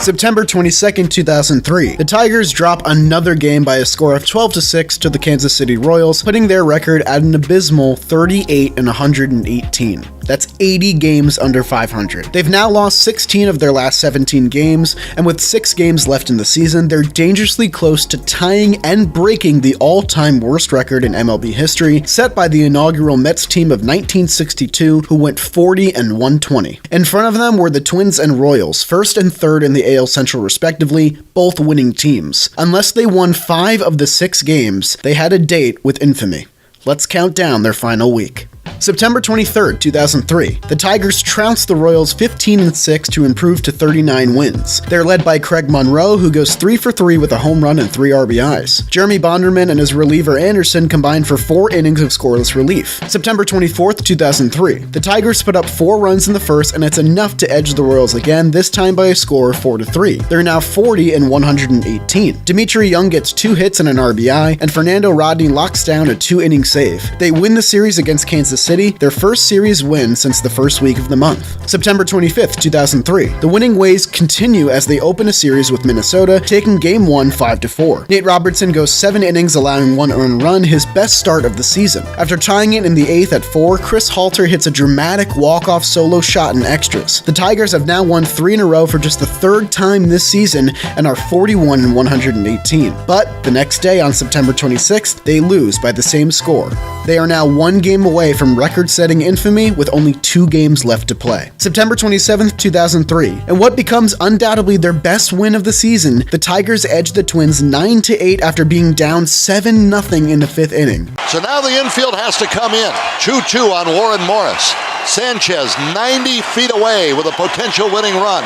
September 22nd, 2003. The Tigers drop another game by a score of 12-6 to the Kansas City Royals, putting their record at an abysmal 38-118. That's 80 games under 500. They've now lost 16 of their last 17 games, and with 6 games left in the season, they're dangerously close to tying and breaking the all-time worst record in MLB history, set by the inaugural Mets team of 1962, who went 40-120. In front of them were the Twins and Royals, first and third in the AL Central respectively, both winning teams. Unless they won 5 of the 6 games, they had a date with infamy. Let's count down their final week. September 23rd, 2003. The Tigers trounced the Royals 15-6 to improve to 39 wins. They're led by Craig Monroe, who goes 3 for 3 with a home run and 3 RBIs. Jeremy Bonderman and his reliever Anderson combined for 4 innings of scoreless relief. September 24th, 2003. The Tigers put up 4 runs in the first, and it's enough to edge the Royals again, this time by a score of 4-3. They're now 40-118. Dimitri Young gets 2 hits and an RBI, and Fernando Rodney locks down a 2-inning save. They win the series against Kansas City City, their first series win since the first week of the month. September 25th, 2003. The winning ways continue as they open a series with Minnesota, taking Game 1 5-4. Nate Robertson goes 7 innings, allowing 1 earned run, his best start of the season. After tying it in the 8th at 4, Chris Halter hits a dramatic walk-off solo shot in extras. The Tigers have now won 3 in a row for just the 3rd time this season and are 41-118. But the next day, on September 26th, they lose by the same score. They are now 1 game away from record-setting infamy with only 2 games left to play. September 27th, 2003. And what becomes undoubtedly their best win of the season, the Tigers edged the Twins 9-8 after being down 7-0 in the 5th inning. So now the infield has to come in. 2-2 on Warren Morris. Sanchez 90 feet away with a potential winning run.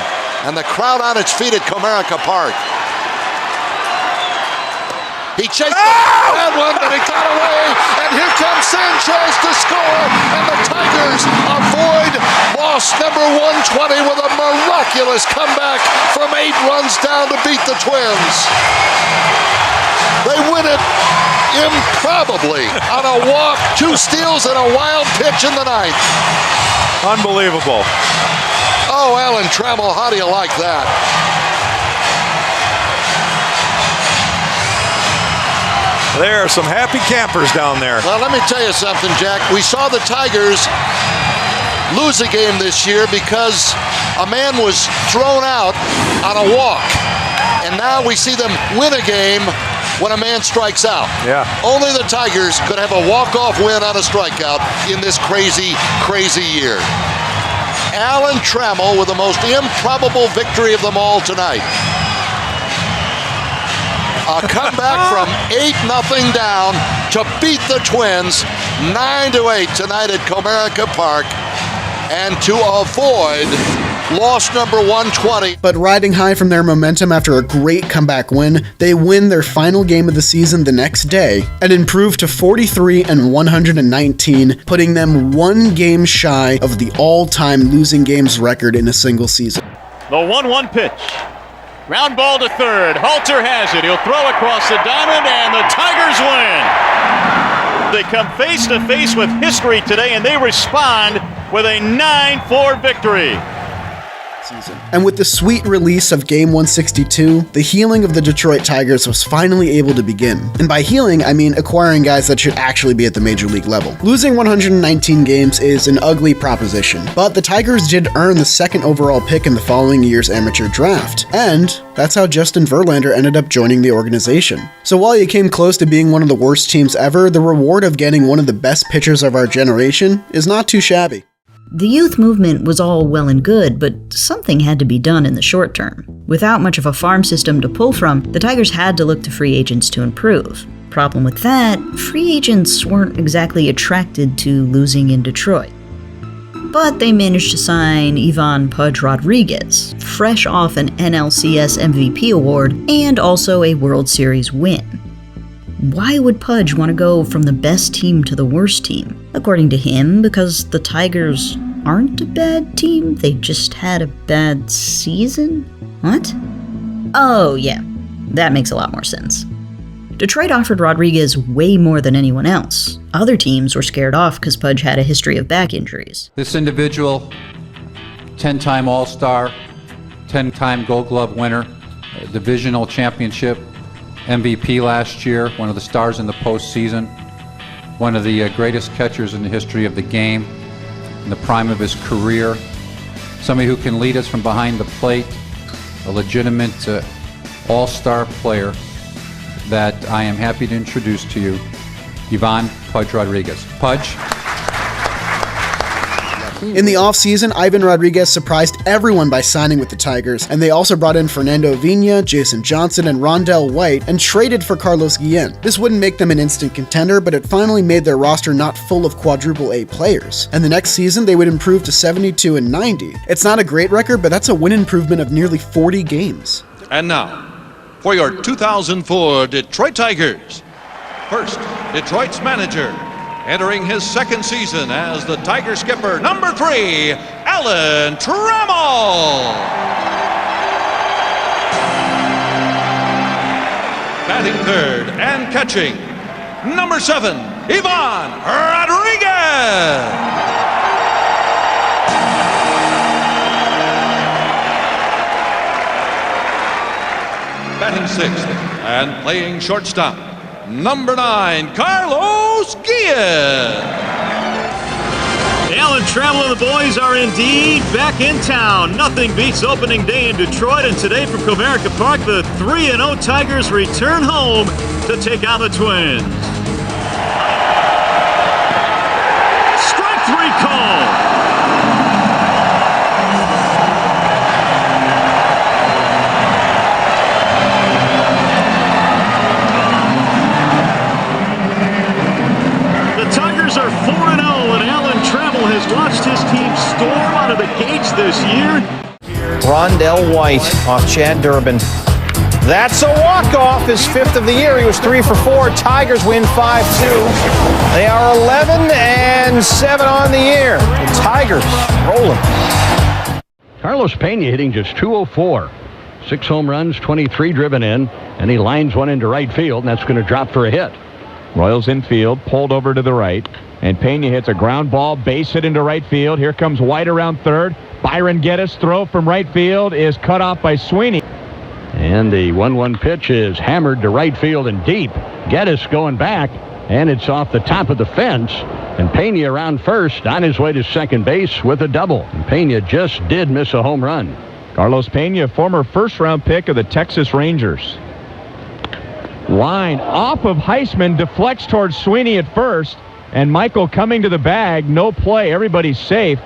And the crowd on its feet at Comerica Park. He chased that one, but it got away. And here comes Sanchez to score. And the Tigers avoid loss number 120 with a miraculous comeback from 8 runs down to beat the Twins. They win it improbably on a walk, 2 steals, and a wild pitch in the 9th. Unbelievable. Oh, Alan Trammell, how do you like that? There are some happy campers down there. Well, let me tell you something, Jack. We saw the Tigers lose a game this year because a man was thrown out on a walk. And now we see them win a game when a man strikes out. Yeah. Only the Tigers could have a walk-off win on a strikeout in this crazy, crazy year. Alan Trammell with the most improbable victory of them all tonight. A comeback from 8-0 down to beat the Twins 9-8 tonight at Comerica Park and to avoid loss number 120. But riding high from their momentum after a great comeback win, they win their final game of the season the next day and improve to 43-119, putting them 1 game shy of the all-time losing games record in a single season. The 1-1 pitch. Ground ball to third. Halter has it. He'll throw across the diamond, and the Tigers win. They come face to face with history today, and they respond with a 9-4 victory. And with the sweet release of Game 162, the healing of the Detroit Tigers was finally able to begin. And by healing, I mean acquiring guys that should actually be at the major league level. Losing 119 games is an ugly proposition, but the Tigers did earn the 2nd overall pick in the following year's amateur draft. And that's how Justin Verlander ended up joining the organization. So while you came close to being one of the worst teams ever, the reward of getting one of the best pitchers of our generation is not too shabby. The youth movement was all well and good, but something had to be done in the short term. Without much of a farm system to pull from, the Tigers had to look to free agents to improve. Problem with that, free agents weren't exactly attracted to losing in Detroit. But they managed to sign Ivan Pudge Rodriguez, fresh off an NLCS MVP award and also a World Series win. Why would Pudge want to go from the best team to the worst team? According to him, because the Tigers aren't a bad team, they just had a bad season? What? Oh yeah, that makes a lot more sense. Detroit offered Rodriguez way more than anyone else. Other teams were scared off because Pudge had a history of back injuries. This individual, 10-time All-Star, 10-time Gold Glove winner, divisional championship, MVP last year, one of the stars in the postseason, one of the greatest catchers in the history of the game, in the prime of his career, somebody who can lead us from behind the plate, a legitimate all-star player that I am happy to introduce to you, Ivan Pudge Rodriguez. Pudge. In the offseason, Ivan Rodriguez surprised everyone by signing with the Tigers, and they also brought in Fernando Vina, Jason Johnson, and Rondell White, and traded for Carlos Guillen. This wouldn't make them an instant contender, but it finally made their roster not full of quadruple A players. And the next season, they would improve to 72-90. It's not a great record, but that's a win improvement of nearly 40 games. And now, for your 2004 Detroit Tigers. First, Detroit's manager, entering his 2nd season as the Tiger skipper, number 3, Alan Trammell. Batting third and catching, number 7, Ivan Rodriguez. Rodriguez. Batting sixth and playing shortstop, number 9, Carlos Guillen. Alan Trammell and the boys are indeed back in town. Nothing beats opening day in Detroit, and today from Comerica Park, the 3-0 Tigers return home to take on the Twins. Strike 3 call. The Tigers are 4-0, and Alan Trammell has watched his team storm out of the gates this year. Rondell White off Chad Durbin. That's a walk-off, his 5th of the year. He was 3 for 4. Tigers win 5-2. They are 11-7 on the year. The Tigers rolling. Carlos Pena hitting just 204. 6 home runs, 23 driven in, and he lines one into right field, and that's going to drop for a hit. Royals infield, pulled over to the right, and Pena hits a ground ball, base hit into right field. Here comes White around third. Byron Geddes' throw from right field is cut off by Sweeney. And the 1-1 pitch is hammered to right field and deep. Geddes going back, and it's off the top of the fence. And Pena around first on his way to second base with a double. And Pena just did miss a home run. Carlos Pena, former first-round pick of the Texas Rangers. Line off of Heisman, deflects towards Sweeney at first, and Michael coming to the bag, no play, everybody's safe.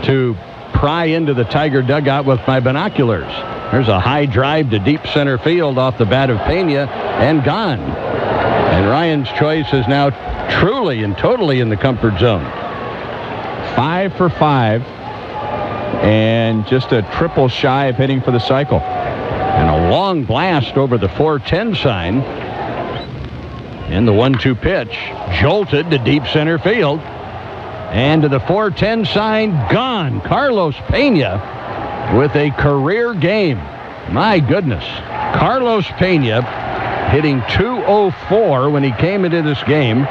To pry into the Tiger dugout with my binoculars. There's a high drive to deep center field off the bat of Pena, and gone. And Ryan's choice is now truly and totally in the comfort zone. 5 for 5, and just a triple shy of hitting for the cycle. And a long blast over the 410 sign. And the 1-2 pitch jolted to deep center field. And to the 410 sign, gone. Carlos Pena with a career game. My goodness. Carlos Pena hitting 204 when he came into this game.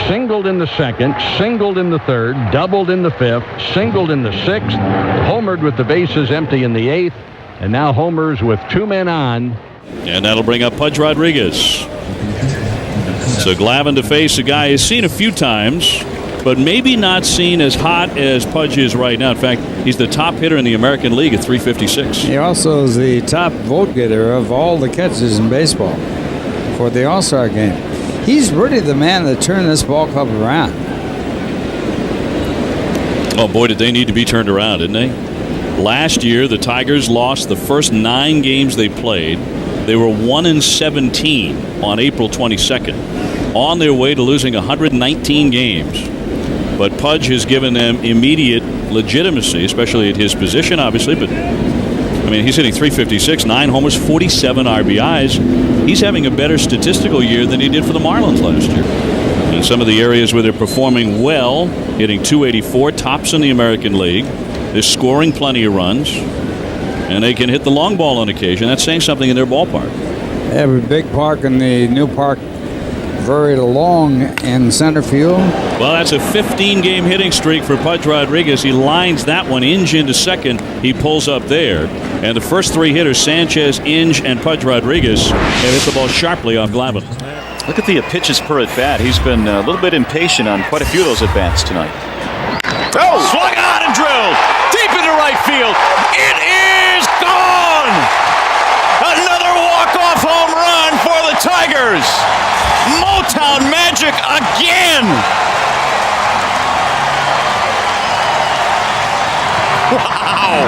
Singled in the second, singled in the third, doubled in the fifth, singled in the sixth, homered with the bases empty in the eighth, and now homers with 2 men on. And that'll bring up Pudge Rodriguez. So Glavine to face a guy he's seen a few times, but maybe not seen as hot as Pudge is right now. In fact, he's the top hitter in the American League at 356. He also is the top vote getter of all the catchers in baseball for the All-Star game. He's really the man that turned this ball club around. Oh, boy, did they need to be turned around, didn't they? Last year, the Tigers lost the first 9 games they played. They were 1-17 on April 22nd, on their way to losing 119 games. But Pudge has given them immediate legitimacy, especially at his position, obviously. But, I mean, he's hitting 356, 9 homers, 47 RBIs. He's having a better statistical year than he did for the Marlins last year. In some of the areas where they're performing well, hitting 284, tops in the American League. They're scoring plenty of runs, and they can hit the long ball on occasion. That's saying something in their ballpark. They have a big park in the new park, very long in center field. Well, that's a 15-game hitting streak for Pudge Rodriguez. He lines that one. Inge into second. He pulls up there. And the first 3 hitters, Sanchez, Inge, and Pudge Rodriguez, have hit the ball sharply off Glavine. Look at the pitches per at-bat. He's been a little bit impatient on quite a few of those at-bats tonight. Oh! Swung on and drilled deep into right field. It is gone! Another walk-off home run for the Tigers. Motown magic again. Wow.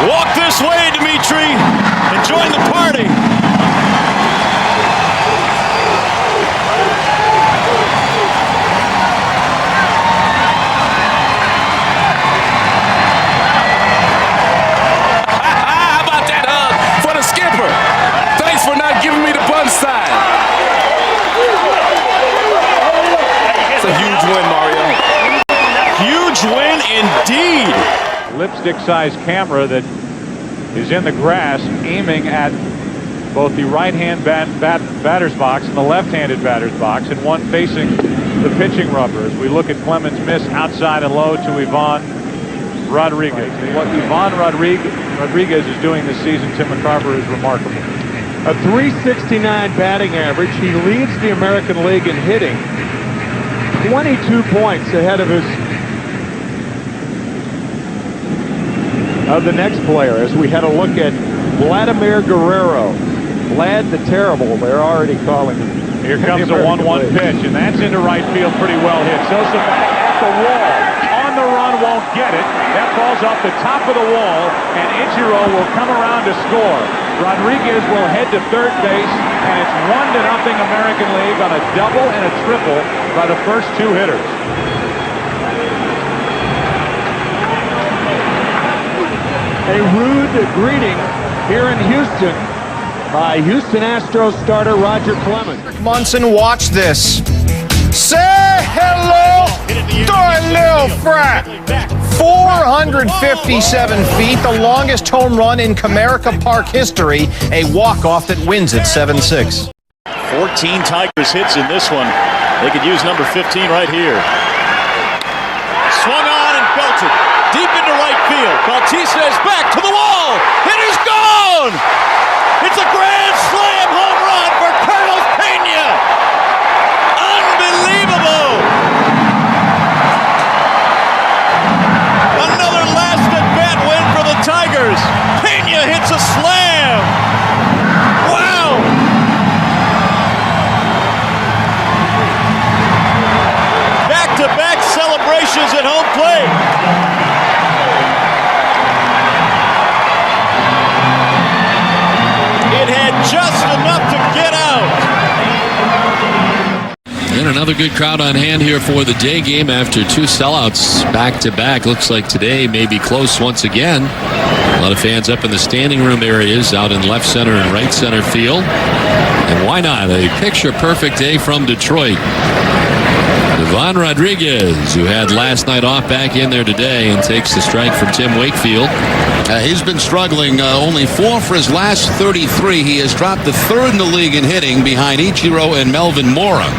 Walk this way, Dimitri, and join the party. For not giving me the bun sign. It's a huge win, Mario. Huge win indeed. Lipstick-sized camera that is in the grass aiming at both the right-hand batter's box and the left-handed batter's box, and one facing the pitching rubber as we look at Clemens' miss outside and low to Ivan Rodriguez. What Ivan Rodriguez is doing this season, Tim McCarver, is remarkable. A .369 batting average. He leads the American League in hitting. 22 points ahead of the next player as we had a look at Vladimir Guerrero. Vlad the Terrible, they're already calling him. Here comes the 1-1 pitch, and that's into right field, pretty well hit. Sosa back at the wall. On the run, won't get it. That falls off the top of the wall, and Ichiro will come around to score. Rodriguez will head to third base, and it's 1-0 American League on a double and a triple by the first two hitters. A rude greeting here in Houston by Houston Astros starter Roger Clemens. Munson, watch this. Say hello to a little frat. 457 feet, the longest home run in Comerica Park history, a walk-off that wins it 7-6. 14 Tigers hits in this one. They could use number 15 right here. Swung on and belted deep into right field. Bautista is back to the wall. It is gone. It's a grand slam home run for Carlos Pena. Unbelievable. Another last at-bat win for the Tigers. Pena hits a slam. Wow. Back-to-back celebrations at home plate. It had just enough to get out. And another good crowd on hand here for the day game after two sellouts back-to-back. Looks like today may be close once again. A lot of fans up in the standing room areas, out in left center and right center field. And why not? A picture-perfect day from Detroit. Ivan Rodriguez, who had last night off, back in there today and takes the strike from Tim Wakefield. He's been struggling, only 4 for his last 33. He has dropped the third in the league in hitting behind Ichiro and Melvin Mora.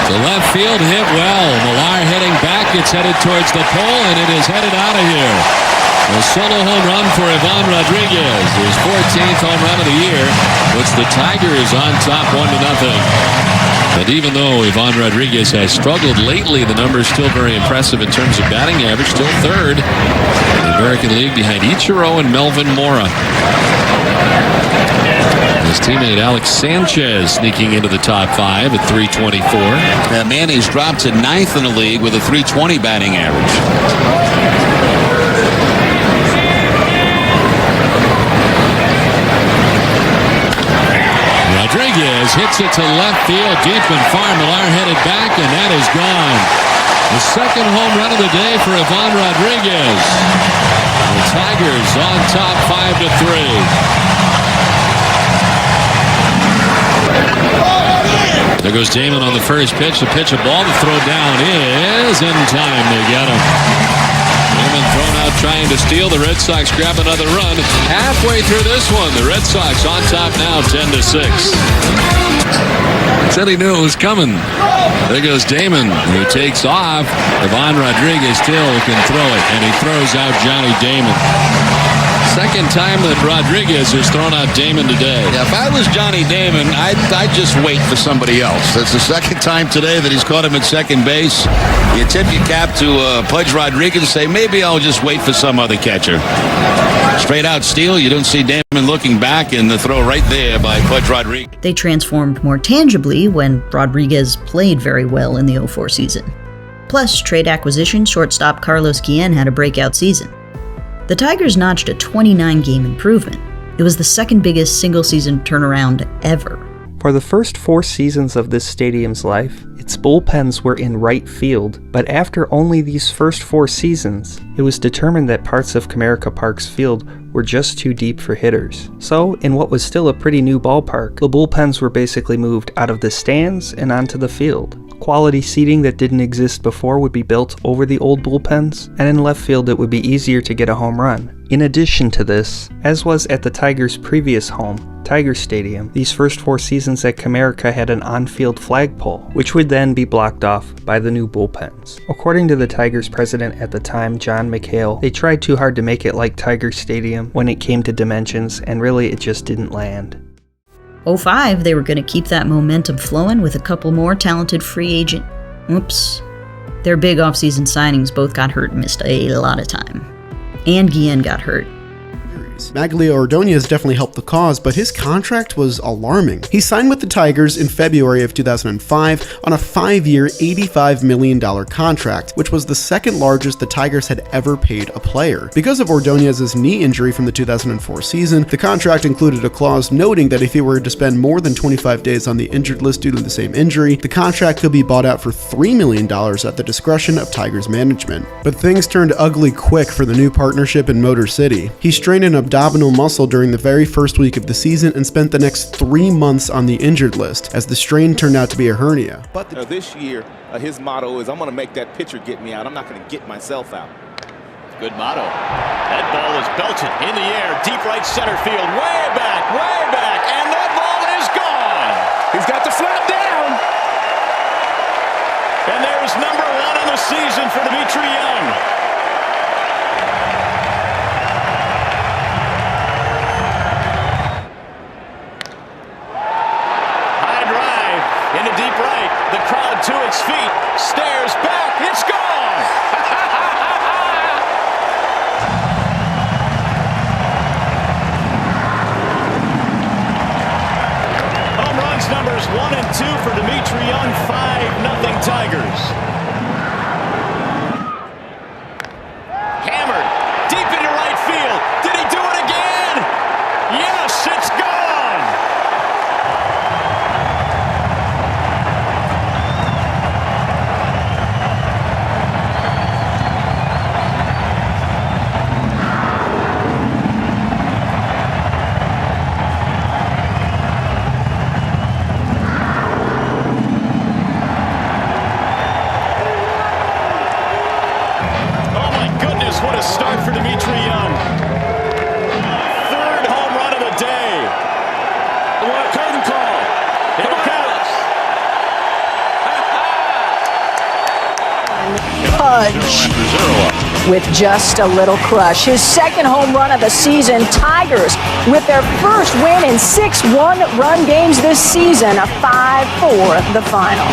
The left field hit well. Millar heading back. It's headed towards the pole, and it is headed out of here. A solo home run for Ivan Rodriguez. His 14th home run of the year puts the Tigers on top 1-0. And even though Ivan Rodriguez has struggled lately, the number is still very impressive in terms of batting average. Still third in the American League behind Ichiro and Melvin Mora. His teammate Alex Sanchez sneaking into the top 5 at 324. Manny's dropped to 9th in the league with a 320 batting average. Rodriguez hits it to left field, deep and far. Millar headed back, and that is gone. The second home run of the day for Ivan Rodriguez. The Tigers on top 5-3. There goes Damon on the first pitch. The pitch, a ball, the throw down is in time. They get him. Damon thrown out trying to steal. The Red Sox grab another run. Halfway through this one, the Red Sox on top now 10-6. Said he knew it was coming. There goes Damon, who takes off. Ivan Rodriguez still can throw it, and he throws out Johnny Damon. Second time that Rodriguez has thrown out Damon today. Yeah, if I was Johnny Damon, I'd just wait for somebody else. That's the second time today that he's caught him at second base. You tip your cap to Pudge Rodriguez and say, maybe I'll just wait for some other catcher. Straight out steal, you don't see Damon looking back, and the throw right there by Pudge Rodriguez. They transformed more tangibly when Rodriguez played very well in the 04 season. Plus, trade acquisition shortstop Carlos Guillen had a breakout season. The Tigers notched a 29-game improvement. It was the second biggest single-season turnaround ever. For the first 4 seasons of this stadium's life, its bullpens were in right field, but after only these first 4 seasons, it was determined that parts of Comerica Park's field were just too deep for hitters. So, in what was still a pretty new ballpark, the bullpens were basically moved out of the stands and onto the field. Quality seating that didn't exist before would be built over the old bullpens, and in left field it would be easier to get a home run. In addition to this, as was at the Tigers' previous home, Tiger Stadium, these first 4 seasons at Comerica had an on-field flagpole, which would then be blocked off by the new bullpens. According to the Tigers president at the time, John McHale, they tried too hard to make it like Tiger Stadium when it came to dimensions, and really it just didn't land. 05, they were going to keep that momentum flowing with a couple more talented free agent. Oops. Their big offseason signings both got hurt and missed a lot of time. And Guillen got hurt. Magglio Ordonez definitely helped the cause, but his contract was alarming. He signed with the Tigers in February of 2005 on a 5-year, $85 million contract, which was the second largest the Tigers had ever paid a player. Because of Ordonez's knee injury from the 2004 season, the contract included a clause noting that if he were to spend more than 25 days on the injured list due to the same injury, the contract could be bought out for $3 million at the discretion of Tigers management. But things turned ugly quick for the new partnership in Motor City. He strained an abdominal muscle during the very first week of the season and spent the next 3 months on the injured list, as the strain turned out to be a hernia. But this year, his motto is, I'm going to make that pitcher get me out. I'm not going to get myself out. Good motto. That ball is belted in the air, deep right center field, way back, and that ball is gone. He's got the flat down. And there's number 1 on the season for Dimitri Young. Into deep right, the crowd to its feet, stares back, it's gone! Home runs numbers 1 and 2 for Dimitri Young, 5-0 Tigers. Hammered, deep into right field, did he do it again? Yes, it's gone! What a start for Dimitri Young. 3rd home run of the day. What a curtain call. Here it comes. Pudge with just a little crush. His 2nd home run of the season. Tigers with their first win in 6 one-run games this season. A 5-4 the final.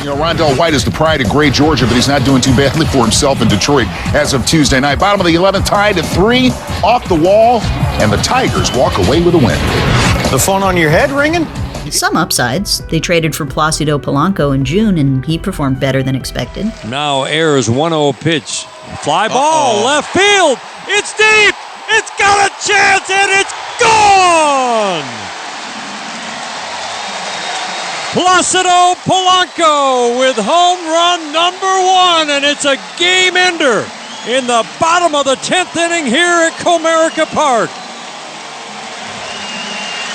You know, Rondell White is the pride of Gray, Georgia, but he's not doing too badly for himself in Detroit as of Tuesday night. Bottom of the 11th, tied at 3, off the wall, and the Tigers walk away with a win. The phone on your head ringing? Some upsides. They traded for Placido Polanco in June, and he performed better than expected. Now Ayers 1-0 pitch. Fly ball, left field. It's deep. It's got a chance, and it's gone. Placido Polanco with home run number 1, and it's a game ender in the bottom of the 10th inning here at Comerica Park.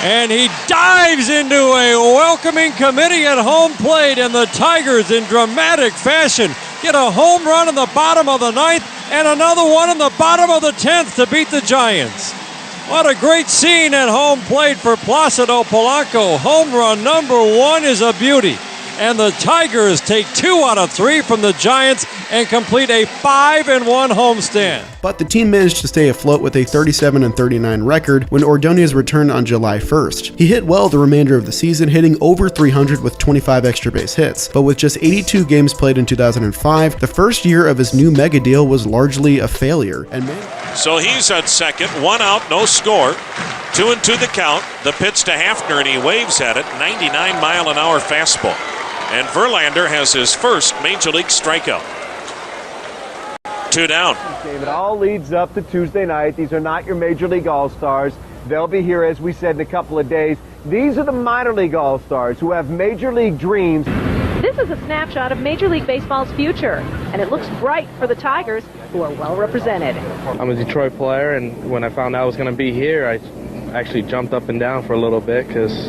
And he dives into a welcoming committee at home plate, and the Tigers in dramatic fashion get a home run in the bottom of the 9th and another one in the bottom of the 10th to beat the Giants. What a great scene at home plate for Placido Polanco. Home run number 1 is a beauty. And the Tigers take 2 out of 3 from the Giants and complete a 5-1 homestand. But the team managed to stay afloat with a 37-39 record when Ordonez returned on July 1st. He hit well the remainder of the season, hitting over 300 with 25 extra base hits. But with just 82 games played in 2005, the first year of his new mega deal was largely a failure. So he's at second, 1 out, no score. 2-2 the count. The pitch to Hafner, and he waves at it. 99-mile-an-hour fastball. And Verlander has his first Major League strikeout. 2 down. It all leads up to Tuesday night. These are not your Major League All-Stars. They'll be here, as we said, in a couple of days. These are the minor league All-Stars who have Major League dreams. This is a snapshot of Major League Baseball's future, and it looks bright for the Tigers, who are well represented. I'm a Detroit player, and when I found out I was going to be here, I actually jumped up and down for a little bit because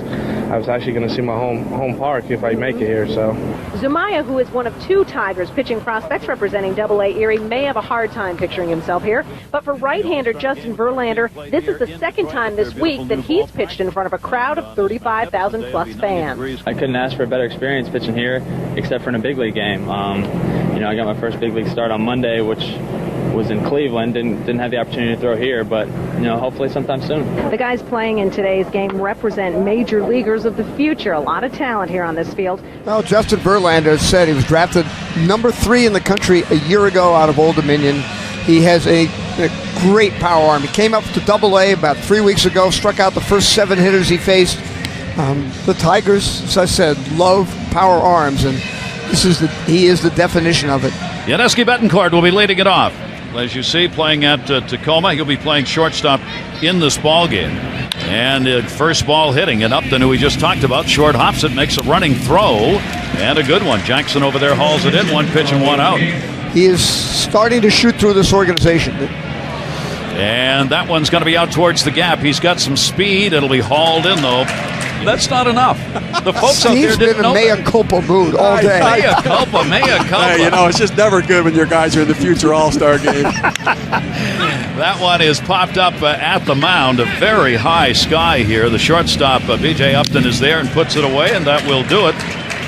I was actually going to see my home park if I make it here. So Zumaya, who is one of 2 Tigers pitching prospects representing Double-A Erie, may have a hard time picturing himself here. But for right-hander Justin Verlander, this is the second time this week that he's pitched in front of a crowd of 35,000-plus fans. I couldn't ask for a better experience pitching here, except for in a big league game. I got my first big league start on Monday, which was in Cleveland. Didn't have the opportunity to throw here, but hopefully sometime soon. The guys playing in today's game represent major leaguers of the future. A lot of talent here on this field. Well, Justin Verlander said he was drafted number 3 in the country a year ago out of Old Dominion. He has a great power arm. He came up to Double-A about 3 weeks ago, struck out the first 7 hitters he faced. The Tigers, as I said, love power arms, and he is the definition of it. Yudesky Betancourt will be leading it off. As you see, playing at Tacoma, he'll be playing shortstop in this ball game. And first ball hitting, and Upton, who we just talked about, short hops it, makes a running throw, and a good one. Jackson over there hauls it in, 1 pitch and 1 out. He is starting to shoot through this organization. And that one's going to be out towards the gap. He's got some speed. It'll be hauled in, though. That's not enough. The folks out there didn't know. He's been a mea culpa mood all day. Mea culpa. Hey, it's just never good when your guys are in the future All-Star game. That one is popped up at the mound. A very high sky here. The shortstop, B.J. Upton, is there and puts it away, and that will do it.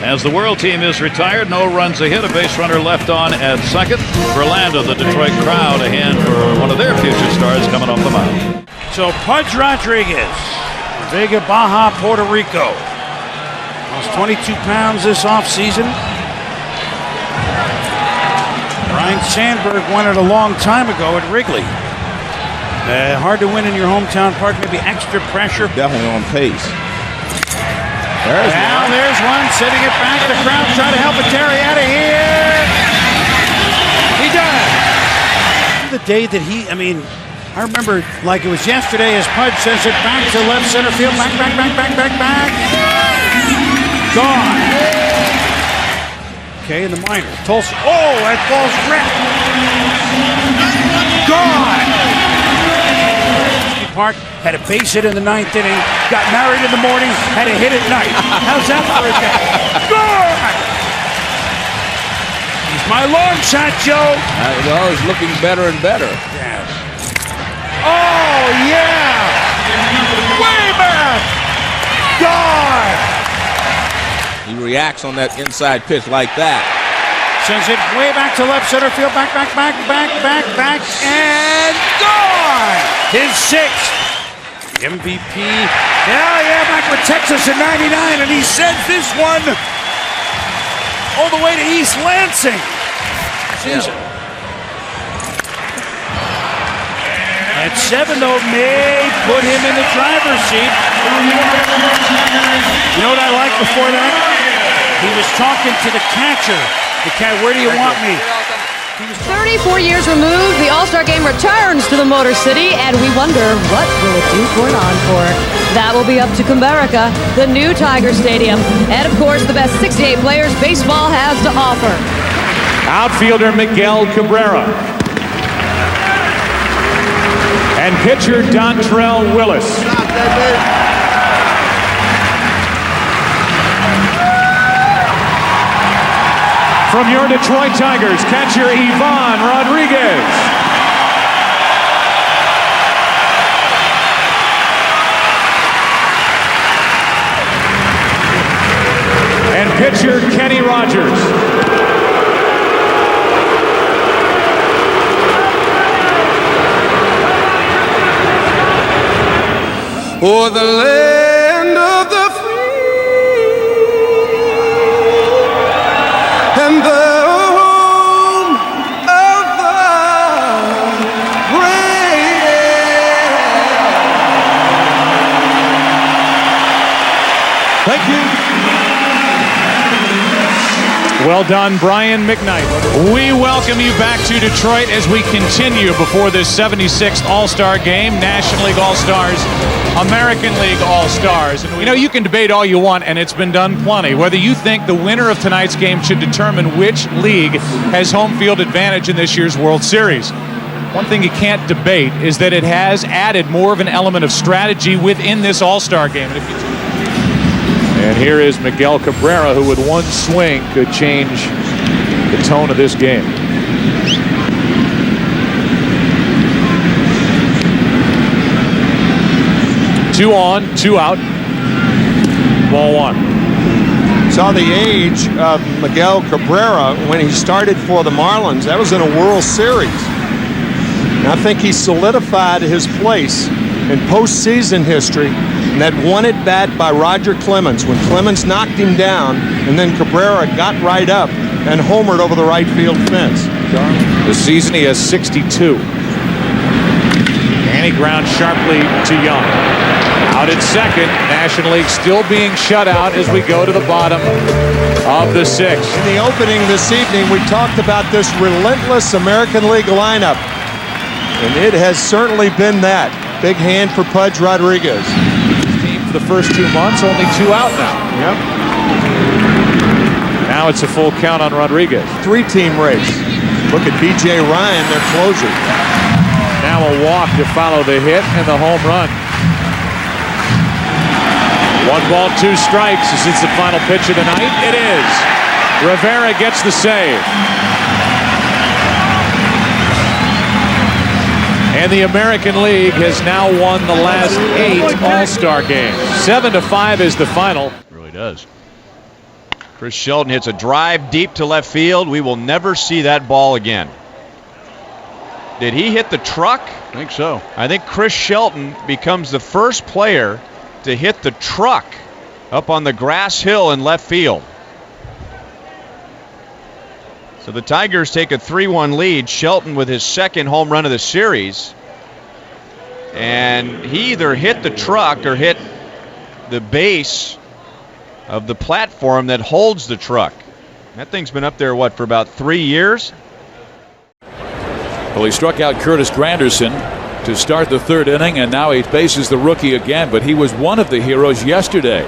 As the world team is retired, no runs ahead, a base runner left on at second. Verlander, the Detroit crowd, a hand for one of their future stars coming off the mound. So Pudge Rodriguez, Vega Baja, Puerto Rico. Lost 22 pounds this offseason. Ryan Sandberg won it a long time ago at Wrigley. Hard to win in your hometown park, maybe extra pressure. Definitely on pace. There's one, sitting it back. The crowd trying to help it. Terry out of here. He does. The day that I remember like it was yesterday as Pudge sends it back to left center field. Back. Gone. Okay, in the minors. Tulsa. Oh, that ball's ripped. Gone. Park had a base hit in the 9th inning, got married in the morning, had a hit at night. How's that for a day? Gone! He's my long shot, Joe. It's looking better and better. Yeah. Oh, yeah! Way back! Gone! He reacts on that inside pitch like that. Sends it way back to left center field. Back, and gone! His 6th. MVP. Yeah, back with Texas in 99, and he sends this one all the way to East Lansing. Season. At 7, though, may put him in the driver's seat. You know what I liked before that? He was talking to the catcher. The cat, where do you want me? 34 years removed, the All-Star Game returns to the Motor City, and we wonder, what will it do for an encore? That will be up to Comerica, the new Tiger Stadium, and of course, the best 68 players baseball has to offer. Outfielder Miguel Cabrera. And pitcher Dontrell Willis. From your Detroit Tigers, catcher Ivan Rodriguez. And pitcher Kenny Rogers. For the land of the and the home of the brave. Thank you. Well done, Brian McKnight. We welcome you back to Detroit as we continue before this 76th All-Star Game, National League All-Stars, American League All-Stars. And you can debate all you want, and it's been done plenty, whether you think the winner of tonight's game should determine which league has home field advantage in this year's World Series. One thing you can't debate is that it has added more of an element of strategy within this All-Star game. And if you And here is Miguel Cabrera, who with one swing could change the tone of this game. Two on, two out. Ball one. Saw the age of Miguel Cabrera when he started for the Marlins. That was in a World Series. And I think he solidified his place in postseason history in that one at bat by Roger Clemens when Clemens knocked him down and then Cabrera got right up and homered over the right field fence. This season he has 62. And he grounds sharply to Young. Out at second, National League still being shut out as we go to the bottom of the sixth. In the opening this evening, we talked about this relentless American League lineup, and it has certainly been that. Big hand for Pudge Rodriguez. Team for the first 2 months, only 2 out now. Yep. Now it's a full count on Rodriguez. 3-team race. Look at B.J. Ryan, their closer. Now a walk to follow the hit and the home run. 1 ball, 2 strikes. Is this the final pitch of the night? It is. Rivera gets the save. And the American League has now won the last 8 All-Star games. 7-5 is the final. It really does. Chris Shelton hits a drive deep to left field. We will never see that ball again. Did he hit the truck? I think so. I think Chris Shelton becomes the first player to hit the truck up on the grass hill in left field. So the Tigers take a 3-1 lead. Shelton with his second home run of the series. And he either hit the truck or hit the base of the platform that holds the truck. That thing's been up there, what, for about 3 years? Well, he struck out Curtis Granderson to start the 3rd inning, and now he faces the rookie again, but he was one of the heroes yesterday.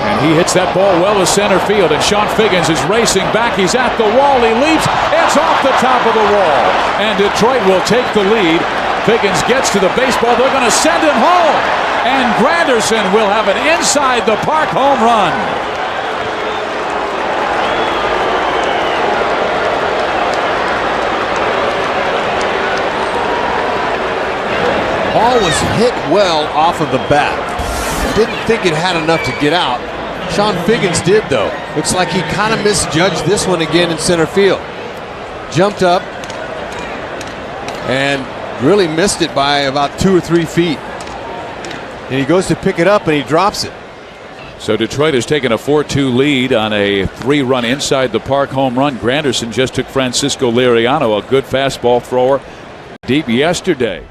And he hits that ball well to center field, and Sean Figgins is racing back. He's at the wall. He leaps. It's off the top of the wall, and Detroit will take the lead. Figgins gets to the baseball. They're going to send him home, and Granderson will have an inside the park home run. Ball was hit well off of the bat. Didn't think it had enough to get out. Sean Figgins did, though. Looks like he kind of misjudged this one again in center field. Jumped up and really missed it by about 2 or 3 feet. And he goes to pick it up and he drops it. So Detroit has taken a 4-2 lead on a 3-run inside the park home run. Granderson just took Francisco Liriano, a good fastball thrower, deep yesterday.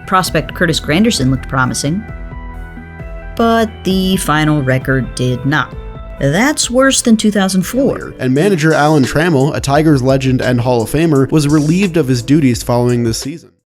Prospect Curtis Granderson looked promising, but the final record did not. That's worse than 2004. And manager Alan Trammell, a Tigers legend and Hall of Famer, was relieved of his duties following this season.